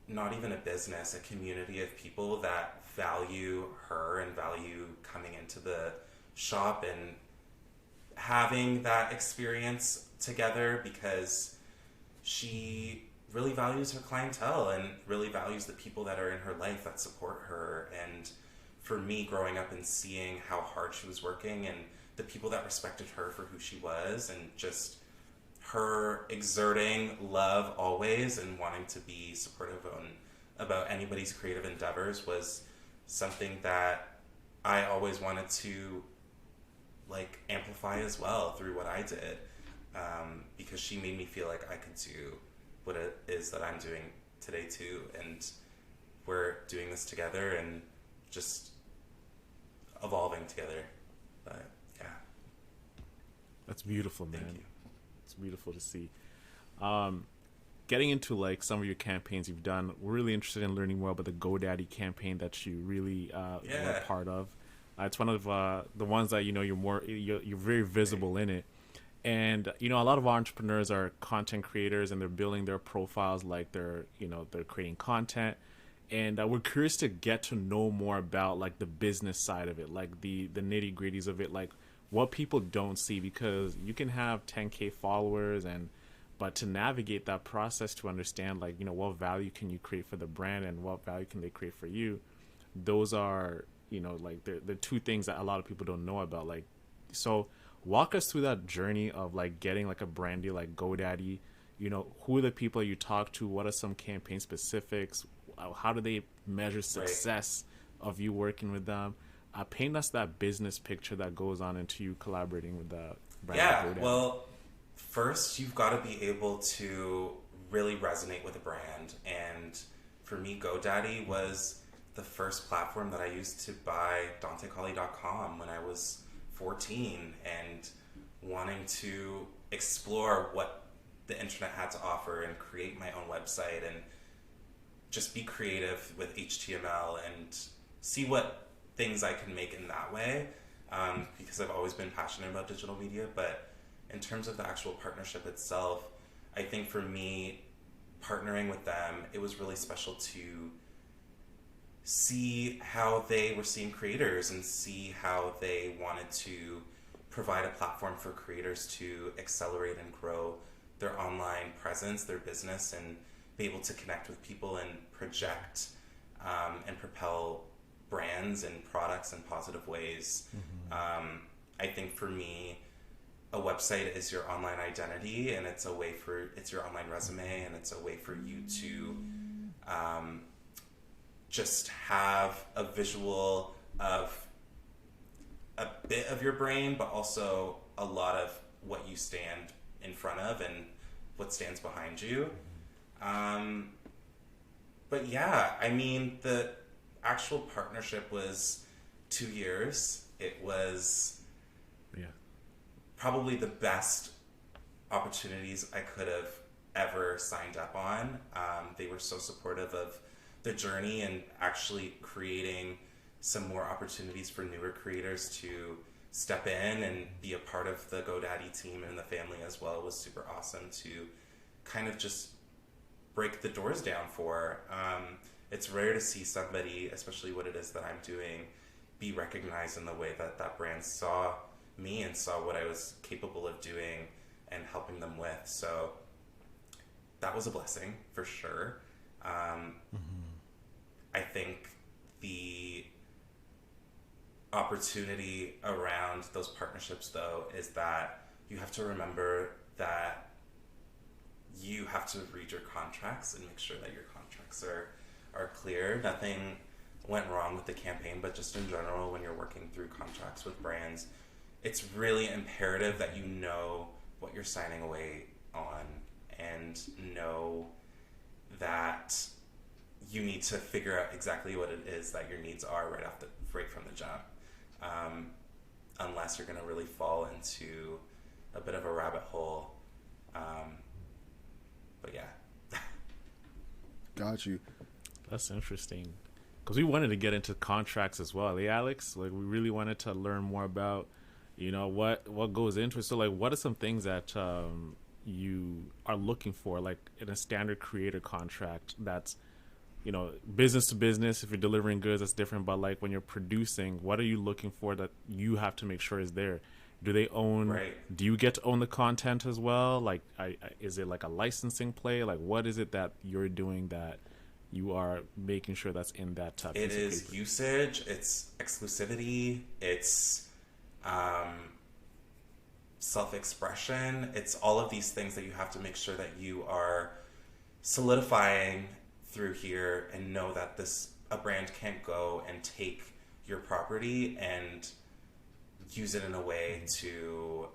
not even a business, a community of people that value her and value coming into the shop and having that experience together, because she really values her clientele and really values the people that are in her life that support her. And for me, growing up and seeing how hard she was working and the people that respected her for who she was, and just her exerting love always and wanting to be supportive about anybody's creative endeavors, was something that I always wanted to like amplify as well through what I did, because she made me feel like I could do what it is that I'm doing today too, and we're doing this together and just evolving together. But yeah, That's beautiful, man. thank you. It's beautiful to see. Getting into like some of your campaigns you've done, we're really interested in learning more about the GoDaddy campaign that you really were a part of. It's one of the ones that, you know, you're very visible in it. And, you know, a lot of entrepreneurs are content creators, and they're building their profiles like they're creating content. And we're curious to get to know more about like the business side of it, like the nitty gritties of it, like what people don't see, because you can have 10K followers, but to navigate that process, to understand like, you know, what value can you create for the brand and what value can they create for you, those are, you know, like the two things that a lot of people don't know about. Like, so walk us through that journey of like getting like a brand deal like GoDaddy. You know, who are the people you talk to? What are some campaign specifics? How do they measure success of you working with them? Paint us that business picture that goes on into you collaborating with the brand. Yeah, well, first you've got to be able to really resonate with a brand. And for me, GoDaddy was the first platform that I used to buy DontéColley.com when I was 14 and wanting to explore what the internet had to offer and create my own website. And just be creative with HTML and see what things I can make in that way, because I've always been passionate about digital media. But in terms of the actual partnership itself, I think for me, partnering with them, it was really special to see how they were seeing creators and see how they wanted to provide a platform for creators to accelerate and grow their online presence, their business, and be able to connect with people and project and propel brands and products in positive ways. I think for me, a website is your online identity, and it's your online resume, and it's a way for you to just have a visual of a bit of your brain, but also a lot of what you stand in front of and what stands behind you. But yeah, I mean, the actual partnership was 2 years. It was probably the best opportunities I could have ever signed up on. They were so supportive of the journey and actually creating some more opportunities for newer creators to step in and be a part of the GoDaddy team and the family as well. It was super awesome to kind of just break the doors down for. It's rare to see somebody, especially what it is that I'm doing, be recognized in the way that that brand saw me and saw what I was capable of doing and helping them with. So that was a blessing for sure. I think the opportunity around those partnerships, though, is that you have to remember that you have to read your contracts and make sure that your contracts are clear. Nothing went wrong with the campaign, but just in general, when you're working through contracts with brands, it's really imperative that you know what you're signing away on and know that you need to figure out exactly what it is that your needs are right from the jump, unless you're going to really fall into a bit of a rabbit hole. But yeah. Got you. That's interesting, because we wanted to get into contracts as well, Alex? Like, we really wanted to learn more about, what goes into it. So, like, what are some things that you are looking for, like, in a standard creator contract that's, business to business? If you're delivering goods, that's different. But, like, when you're producing, what are you looking for that you have to make sure is there? Do they own? Right. Do you get to own the content as well? Like, is it like a licensing play? Like, what is it that you're doing that you are making sure that's in that type? It is usage. It's exclusivity. It's self-expression. It's all of these things that you have to make sure that you are solidifying through here, and know that a brand can't go and take your property and use it in a way to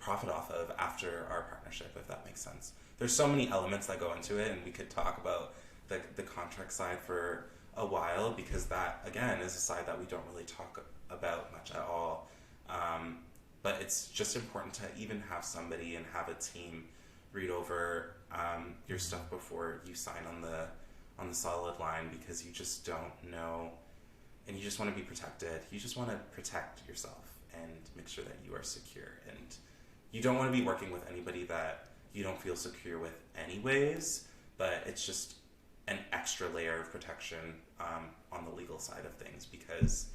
profit off of after our partnership, if that makes sense. There's so many elements that go into it, and we could talk about the contract side for a while, because that, again, is a side that we don't really talk about much at all. But it's just important to even have somebody and have a team read over your stuff before you sign on the solid line, because you just don't know, and you just want to be protected. You just want to protect yourself and make sure that you are secure, and you don't want to be working with anybody that you don't feel secure with anyways, but it's just an extra layer of protection on the legal side of things, because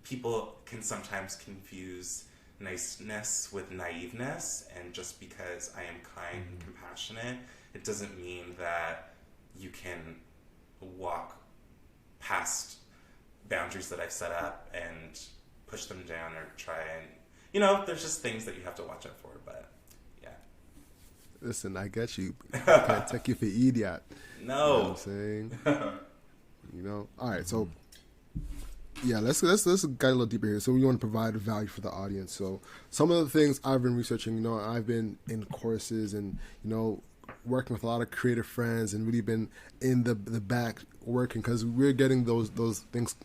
people can sometimes confuse niceness with naiveness, and just because I am kind and compassionate, it doesn't mean that you can walk past boundaries that I've set up and push them down or try and, there's just things that you have to watch out for, but yeah. Listen, I get you. I can't take you for idiot. No. You know what I'm saying? All right, so yeah, let's get a little deeper here. So we want to provide value for the audience. So some of the things I've been researching, I've been in courses and, working with a lot of creative friends, and really been in the back working, because we're getting those things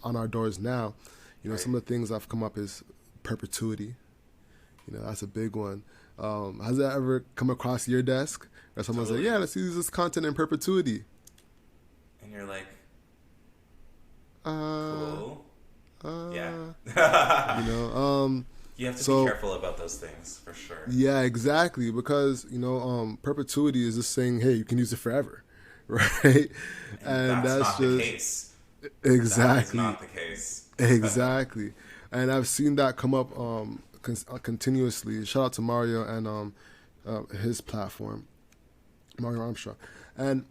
on our doors now. Right. Some of the things I've come up is perpetuity. That's a big one. Has that ever come across your desk? Or someone's Totally. like, yeah, let's use this content in perpetuity. And you're like, Uh, cool. Yeah. you know, You have to so be careful about those things, for sure. yeah, exactly. Because, perpetuity is just saying, hey, you can use it forever. Right? And That's that's not just the case. That is exactly. not the case. Exactly. And I've seen that come up continuously. Shout out to Mario and his platform, Mario Armstrong. And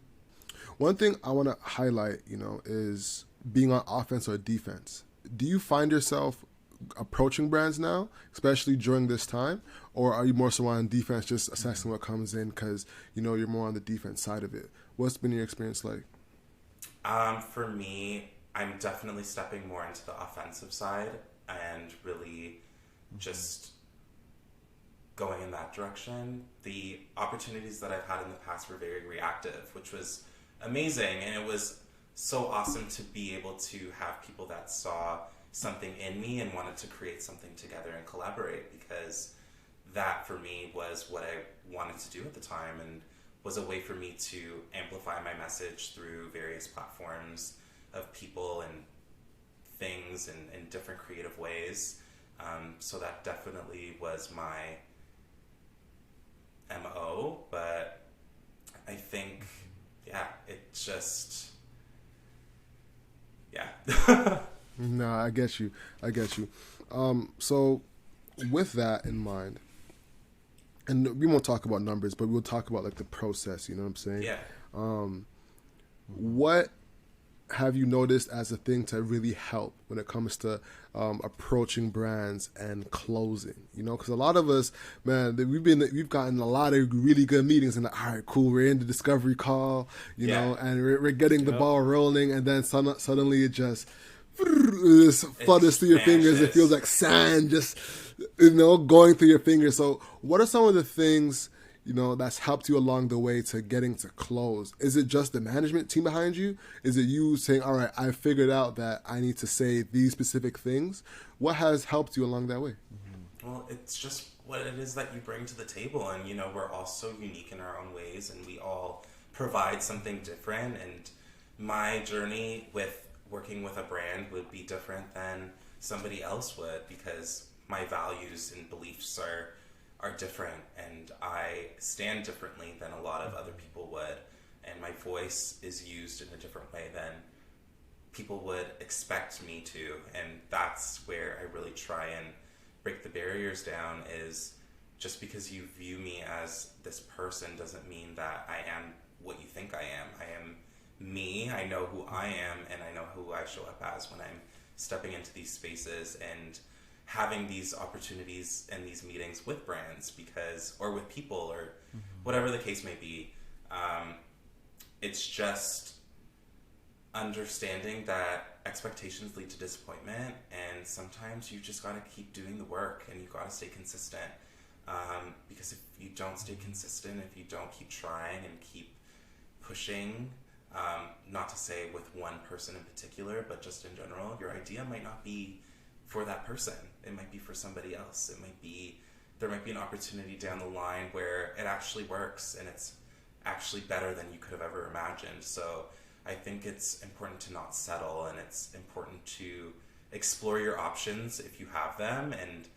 one thing I want to highlight, is being on offense or defense. Do you find yourself approaching brands now, especially during this time? Or are you more so on defense, just assessing what comes in because, you're more on the defense side of it? What's been your experience like? For me, I'm definitely stepping more into the offensive side and really just going in that direction. The opportunities that I've had in the past were very reactive, which was amazing. And it was so awesome to be able to have people that saw something in me and wanted to create something together and collaborate, because that for me was what I wanted to do at the time and was a way for me to amplify my message through various platforms of people and things in different creative ways. So that definitely was my MO, but I think, it just, No, I get you. So with that in mind, and we won't talk about numbers, but we'll talk about like the process, you know what I'm saying? Yeah. What have you noticed as a thing to really help when it comes to approaching brands and closing? Because a lot of us, man, we've gotten a lot of really good meetings, and like, all right, cool, we're in the discovery call, and we're getting the ball rolling, and then suddenly it just flutters through your fingers. It feels like sand just going through your fingers. So what are some of the things that's helped you along the way to getting to close? Is it just the management team behind you? Is it you saying, all right, I figured out that I need to say these specific things? What has helped you along that way? Well, it's just what it is that you bring to the table. And, we're all so unique in our own ways, and we all provide something different. And my journey with working with a brand would be different than somebody else would, because my values and beliefs are different, and I stand differently than a lot of other people would, and my voice is used in a different way than people would expect me to. And that's where I really try and break the barriers down, is just because you view me as this person doesn't mean that I am what you think I am. I am me. I know who I am, and I know who I show up as when I'm stepping into these spaces and having these opportunities and these meetings with brands, or with people, or whatever the case may be. It's just understanding that expectations lead to disappointment, and sometimes you just got to keep doing the work, and you got to stay consistent. Because if you don't stay consistent, if you don't keep trying and keep pushing, not to say with one person in particular, but just in general, your idea might not be for that person. It might be for somebody else. There might be an opportunity down the line where it actually works and it's actually better than you could have ever imagined. So I think it's important to not settle, and it's important to explore your options if you have them, and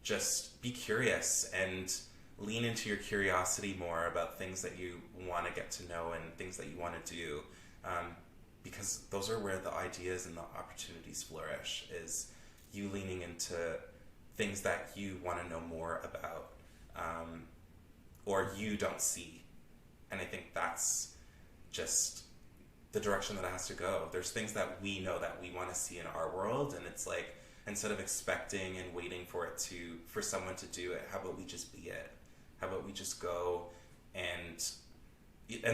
just be curious and lean into your curiosity more about things that you want to get to know and things that you want to do, because those are where the ideas and the opportunities flourish, is you leaning into things that you want to know more about, or you don't see. And I think that's just the direction that it has to go. There's things that we know that we want to see in our world, and it's like, instead of expecting and waiting for someone to do it, how about we just be it? How about we just go, and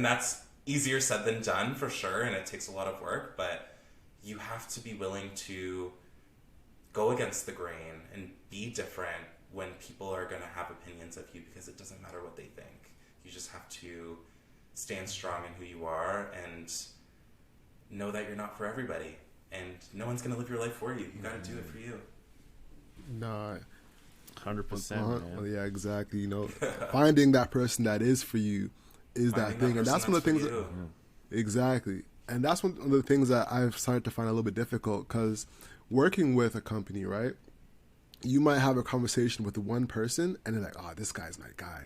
that's easier said than done, for sure, and it takes a lot of work, but you have to be willing to go against the grain and be different when people are going to have opinions of you, because it doesn't matter what they think. You just have to stand strong in who you are and know that you're not for everybody, and no one's going to live your life for you. You got to do it for you. No, 100%, man. Yeah, exactly. You know, finding that person that is for you is that thing, and that's one of the things. Exactly, and that's one of the things that I've started to find a little bit difficult, because working with a company, right? You might have a conversation with one person, and they're like, "Oh, this guy's my guy.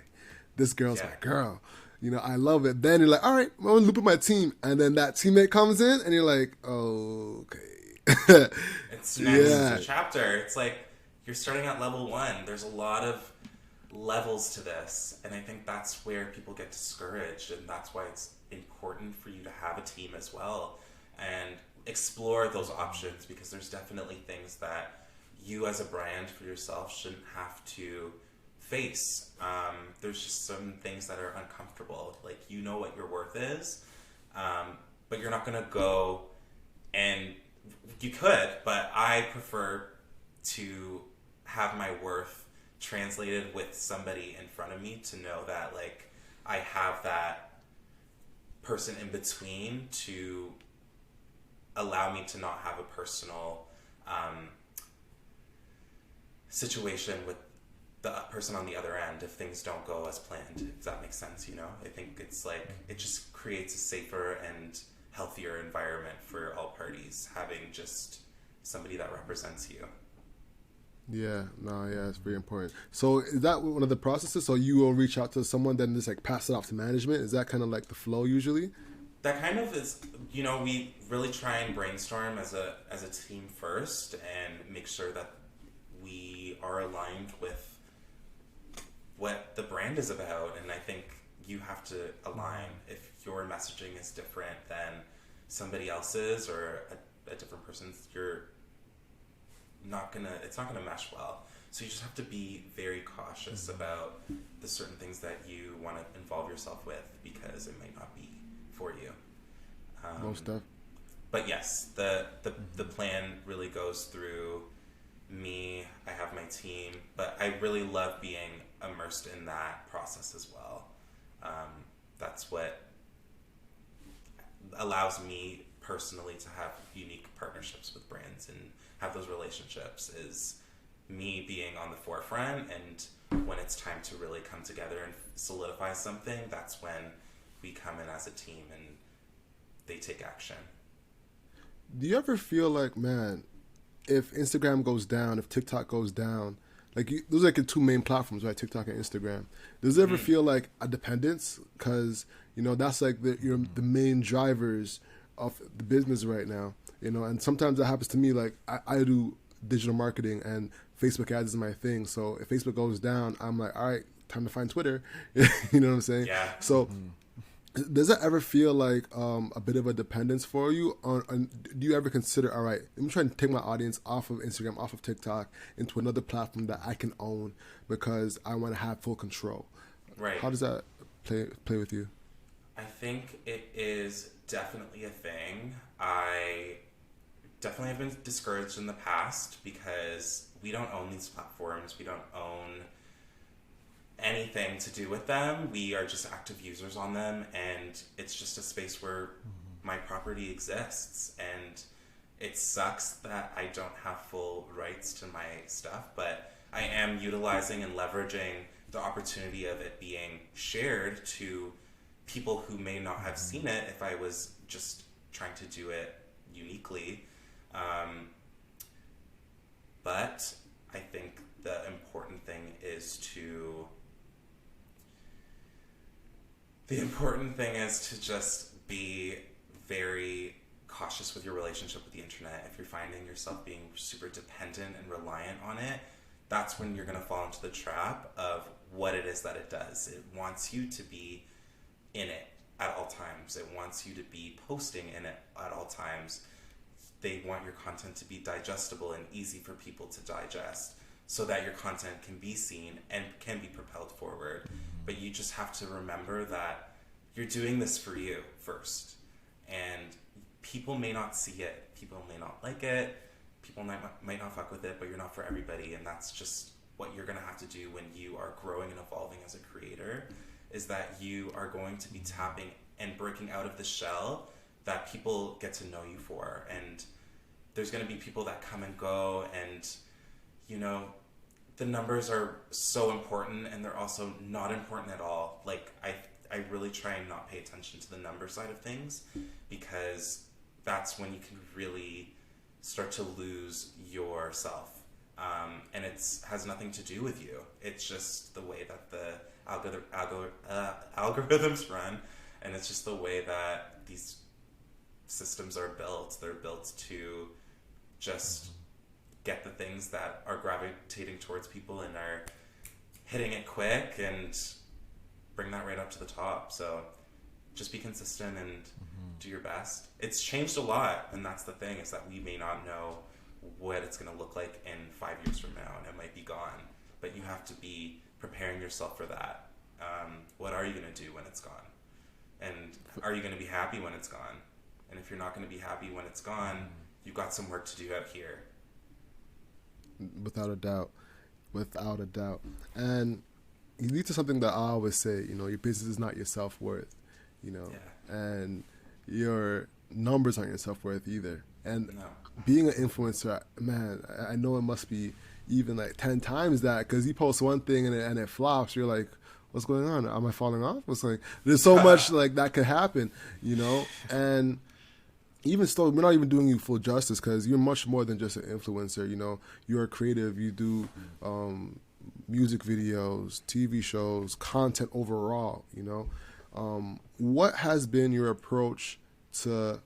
This girl's my girl." You know, I love it. Then you're like, "All right, I'm gonna loop in my team," and then that teammate comes in, and you're like, "Oh, okay." It's next chapter. It's like you're starting at level 1. There's a lot of levels to this, and I think that's where people get discouraged, and that's why it's important for you to have a team as well and explore those options, because there's definitely things that you as a brand for yourself shouldn't have to face. There's just some things that are uncomfortable. Like, you know what your worth is, but you're not going to go, and you could, but I prefer to have my worth translated with somebody in front of me to know that, like, I have that person in between to allow me to not have a personal situation with the person on the other end if things don't go as planned. If that makes sense, you know? I think it's like, it just creates a safer and healthier environment for all parties, having just somebody that represents you. Yeah, it's very important. So is that one of the processes? So you will reach out to someone, then just like pass it off to management? Is that kind of like the flow usually? That kind of is, you know, we really try and brainstorm as a team first and make sure that we are aligned with what the brand is about. And I think you have to align. If your messaging is different than somebody else's or a different person's, it's not gonna mesh well. So you just have to be very cautious about the certain things that you want to involve yourself with, because it might not be for you. Most stuff. But yes, the plan really goes through me. I have my team, but I really love being immersed in that process as well. That's what allows me personally to have unique partnerships with brands and have those relationships, is me being on the forefront, and when it's time to really come together and solidify something, that's when we come in as a team and they take action. Do you ever feel like, man, if Instagram goes down, if TikTok goes down, like those are like the two main platforms, right? TikTok and Instagram. Does it ever feel like a dependence? Because, you know, that's like the main drivers of the business right now, you know, and sometimes that happens to me. Like I do digital marketing and Facebook ads is my thing. So if Facebook goes down, I'm like, all right, time to find Twitter. You know what I'm saying? Yeah. So does that ever feel like a bit of a dependence for you? On do you ever consider, all right, I'm trying to take my audience off of Instagram, off of TikTok, into another platform that I can own because I want to have full control? Right. How does that play with you? I think it is definitely a thing. I definitely have been discouraged in the past because we don't own these platforms. We don't own anything to do with them. We are just active users on them, and it's just a space where my property exists, and it sucks that I don't have full rights to my stuff, but I am utilizing and leveraging the opportunity of it being shared to people who may not have seen it if I was just trying to do it uniquely. But I think the important thing is to just be very cautious with your relationship with the internet. If you're finding yourself being super dependent and reliant on it, that's when you're going to fall into the trap of what it is that it does. It wants you to be in it at all times. It wants you to be posting in it at all times. They want your content to be digestible and easy for people to digest so that your content can be seen and can be propelled forward. But you just have to remember that you're doing this for you first. And people may not see it. People may not like it. People might not fuck with it, but you're not for everybody. And that's just what you're going to have to do when you are growing and evolving as a creator, is that you are going to be tapping and breaking out of the shell that people get to know you for. And there's going to be people that come and go, and, you know, the numbers are so important, and they're also not important at all. Like, I really try and not pay attention to the number side of things, because that's when you can really start to lose yourself. And it's has nothing to do with you. It's just the way that the algorithms run, and it's just the way that these systems are built. They're built to just get the things that are gravitating towards people and are hitting it quick and bring that right up to the top. So just be consistent and do your best. It's changed a lot, and that's the thing, is that we may not know what it's going to look like in 5 years from now, and it might be gone. But you have to be preparing yourself for that. What are you going to do when it's gone? And are you going to be happy when it's gone? And if you're not going to be happy when it's gone, you've got some work to do out here. Without a doubt. And you lead to something that I always say, your business is not your self-worth, and your numbers aren't your self-worth either. And being an influencer, man, I know it must be even like 10 times that, because you post one thing and it flops. You're like, what's going on? Am I falling off? It's like, there's so much like that could happen, and even still, we're not even doing you full justice, because you're much more than just an influencer. You're a creative. You do music videos, TV shows, content overall. What has been your approach to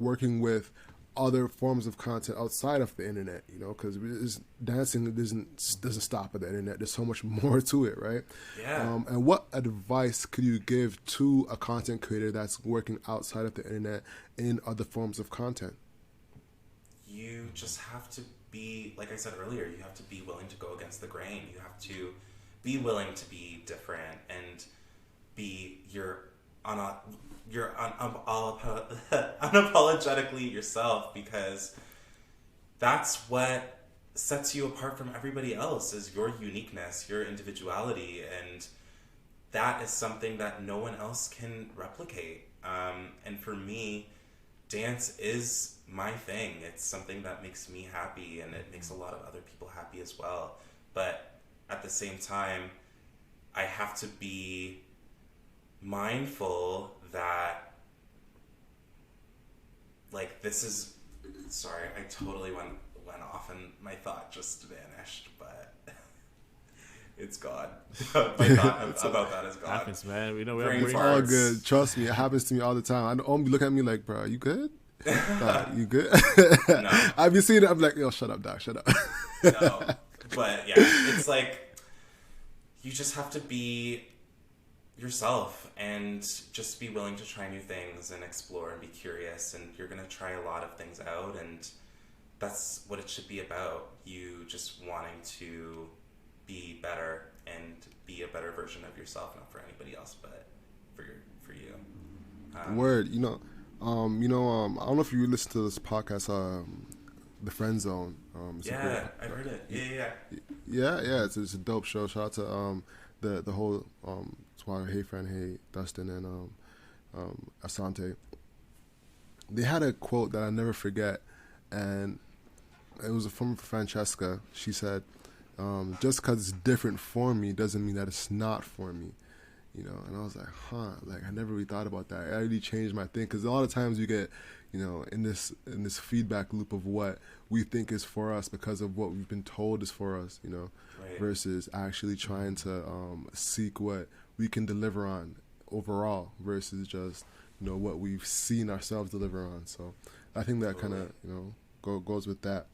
working with other forms of content outside of the internet? Because dancing doesn't stop at the internet. There's so much more to it, right? Yeah. And what advice could you give to a content creator that's working outside of the internet in other forms of content? You just have to be, like I said earlier, you have to be willing to go against the grain. You have to be willing to be different and be unapologetically yourself, because that's what sets you apart from everybody else, is your uniqueness, your individuality, and that is something that no one else can replicate. And for me, dance is my thing. It's something that makes me happy, and it makes a lot of other people happy as well. But at the same time, I have to be mindful that, like, this is, sorry, I totally went off and my thought just vanished, but it's gone. My thought about that is gone. Happens, man. We know we Brain have brain farts. All good. Trust me, it happens to me all the time. I don't be looking at me like, bro, you good? You good? No. I've been seeing it. I'm like, yo, shut up, Doc, shut up. No. But yeah, it's like, you just have to be yourself and just be willing to try new things and explore and be curious, and you're going to try a lot of things out, and that's what it should be about. You just wanting to be better and be a better version of yourself, not for anybody else, but for you. Word. I don't know if you listen to this podcast, The Friend Zone. Yeah, I heard it. Yeah. It's a dope show. Shout out to the whole Squad. Hey Friend, Hey Dustin, and Asante. They had a quote that I never forget, and it was from Francesca. She said, "Just because it's different for me doesn't mean that it's not for me." And I was like, like, I never really thought about that. It really changed my thing, because a lot of times you get, in this feedback loop of what we think is for us because of what we've been told is for us, Right. versus actually trying to seek what we can deliver on overall versus just, what we've seen ourselves deliver on. So I think that kind of, goes with that.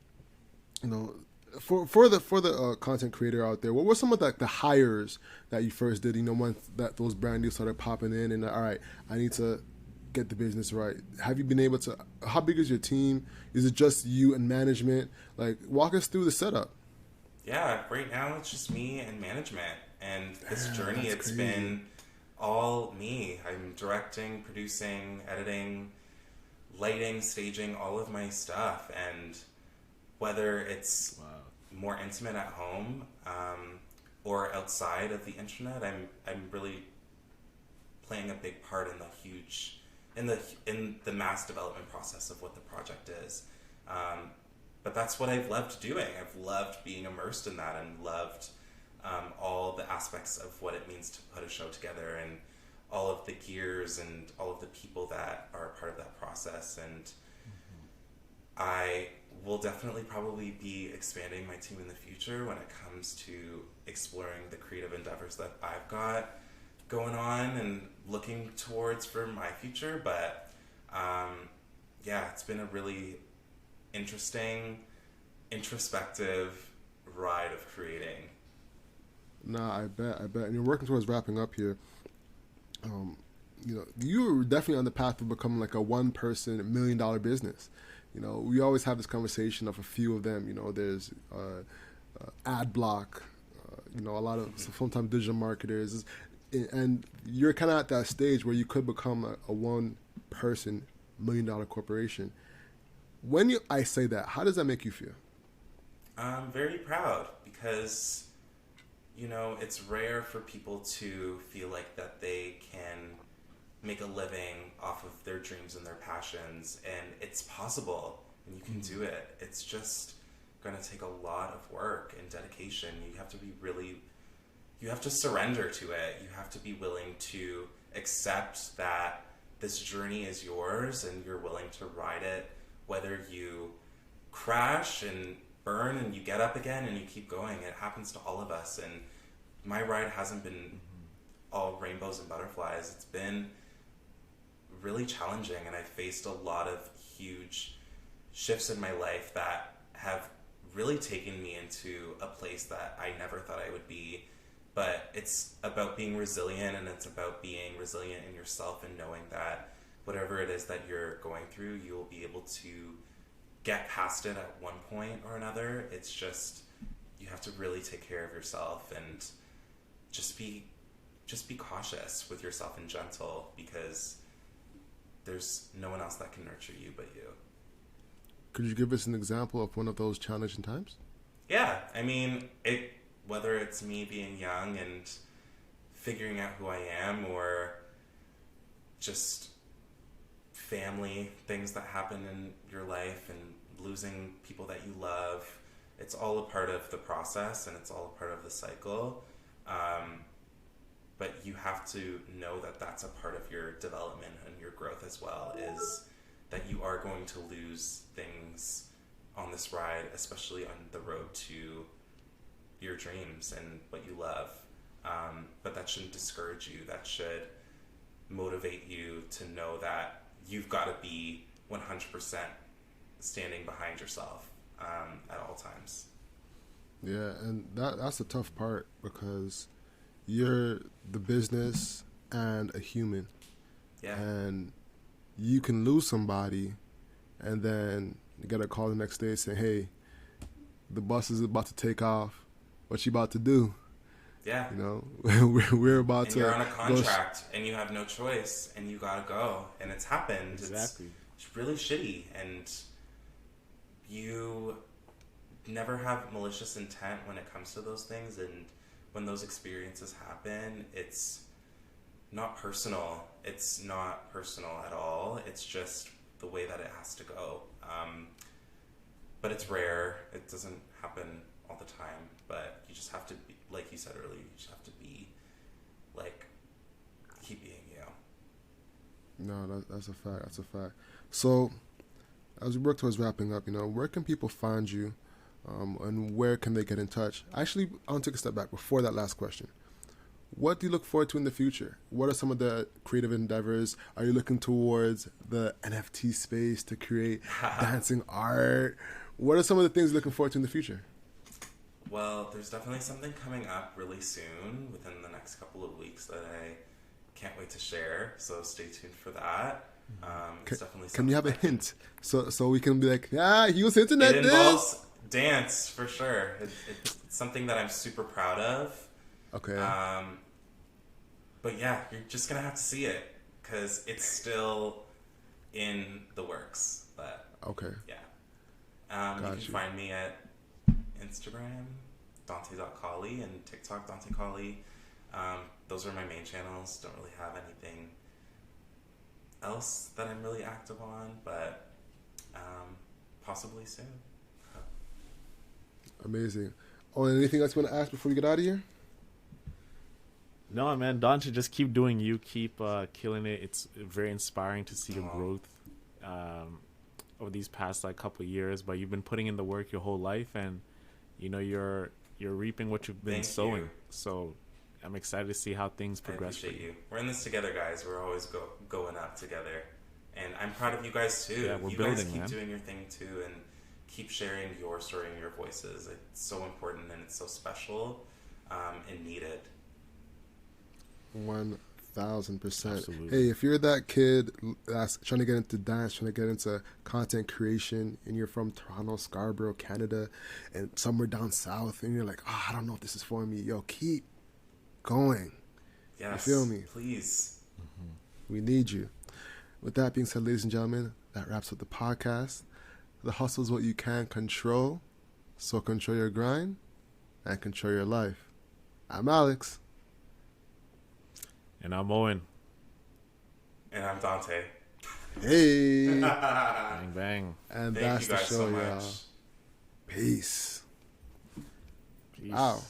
For the content creator out there, what were some of the hires that you first did? Once that those brand deals started popping in, and all right, I need to get the business right. Have you been able to? How big is your team? Is it just you and management? Like, walk us through the setup. Yeah, right now it's just me and management, and this journey, it's crazy. been all me. I'm directing, producing, editing, lighting, staging, all of my stuff, and whether it's more intimate at home or outside of the internet, I'm really playing a big part in the mass development process of what the project is. but that's what I've loved doing. I've loved being immersed in that and loved all the aspects of what it means to put a show together and all of the gears and all of the people that are a part of that process. And I will definitely probably be expanding my team in the future when it comes to exploring the creative endeavors that I've got going on and looking towards for my future. But yeah, it's been a really interesting, introspective ride of creating. Nah, I bet. And you're working towards wrapping up here. You know, you're definitely on the path of becoming like a one-person $1 million business. You know, we always have this conversation of a few of them. You know, there's ad block. You know, a lot of sometimes digital marketers, and you're kind of at that stage where you could become a one-person $1 million corporation. When I say that, how does that make you feel? I'm very proud because, you know, it's rare for people to feel like that they can make a living off of their dreams and their passions, and it's possible and you can do it. It's just going to take a lot of work and dedication. You have to surrender to it. You have to be willing to accept that this journey is yours and you're willing to ride it, whether you crash and burn and you get up again and you keep going. It happens to all of us, and my ride hasn't been all rainbows and butterflies. It's been really challenging, and I faced a lot of huge shifts in my life that have really taken me into a place that I never thought I would be. But it's about being resilient, and it's about being resilient in yourself and knowing that whatever it is that you're going through, you will be able to get past it at one point or another. It's just, you have to really take care of yourself and just be cautious with yourself and gentle, because there's no one else that can nurture you but you. Could you give us an example of one of those challenging times? Yeah, I mean, whether it's me being young and figuring out who I am, or just family things that happen in your life and losing people that you love, it's all a part of the process and it's all a part of the cycle. But you have to know that that's a part of your development and your growth as well, is that you are going to lose things on this ride, especially on the road to your dreams and what you love. But that shouldn't discourage you. That should motivate you to know that you've got to be 100% standing behind yourself at all times. Yeah, and that's the tough part, because you're the business and a human. Yeah. And you can lose somebody and then you get a call the next day saying, hey, the bus is about to take off. What you about to do? Yeah. You know, we're about and to you're on a contract and you have no choice and you gotta go. And it's happened. Exactly. It's really shitty, and you never have malicious intent when it comes to those things. And when those experiences happen, it's not personal. It's not personal at all. It's just the way that it has to go. But it's rare. It doesn't happen all the time. But you just have to be, like you said earlier, you just have to be, like, keep being you. No, that's a fact. That's a fact. So, as we work towards wrapping up, you know, where can people find you, and where can they get in touch? Actually, I want to take a step back before that last question. What do you look forward to in the future? What are some of the creative endeavors? Are you looking towards the NFT space to create dancing art? What are some of the things you're looking forward to in the future? Well, there's definitely something coming up really soon, within the next couple of weeks, that I can't wait to share. So stay tuned for that. It's definitely. Can you have a hint so we can be like, he was hinting at this? It this? involves dance for sure. It's something that I'm super proud of. Okay. But yeah, you're just gonna have to see it because it's still in the works. But okay. Yeah. You can find me at Instagram, Donté.Colley, and TikTok, Donté Colley. Those are my main channels. Don't really have anything else that I'm really active on, but possibly soon. Amazing. Oh, and anything else you want to ask before we get out of here? No, man, Donté, just keep doing you. Keep killing it. It's very inspiring to see your growth over these past like couple of years. But you've been putting in the work your whole life, and you know you're reaping what you've been Thank sowing. you. So I'm excited to see how things I progress for appreciate you. you. We're in this together, guys. We're always going up together, and I'm proud of you guys too. Yeah, we're you building, guys keep man. doing your thing too, and keep sharing your story and your voices. It's so important and it's so special and needed. 1000%. Absolutely. Hey, if you're that kid that's trying to get into dance, trying to get into content creation, and you're from Toronto, Scarborough, Canada, and somewhere down south, and you're like, oh, I don't know if this is for me, yo, keep going. Yes. You feel me? Please. We need you. With that being said, ladies and gentlemen, that wraps up the podcast. The hustle is what you can control, so control your grind and control your life. I'm Alex. And I'm Owen. And I'm Donté. Hey. Bang bang. And Thank that's you the guys show, so y'all. much. Peace. Peace. Wow.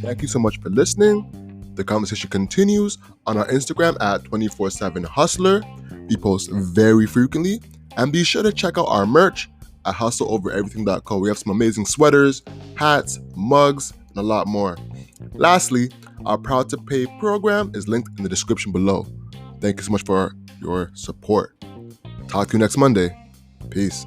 Thank you so much for listening. The conversation continues on our Instagram at 247hustler. We post very frequently. And be sure to check out our merch at hustleovereverything.co. We have some amazing sweaters, hats, mugs, and a lot more. Lastly, our Proud to Pay program is linked in the description below. Thank you so much for your support. Talk to you next Monday. Peace.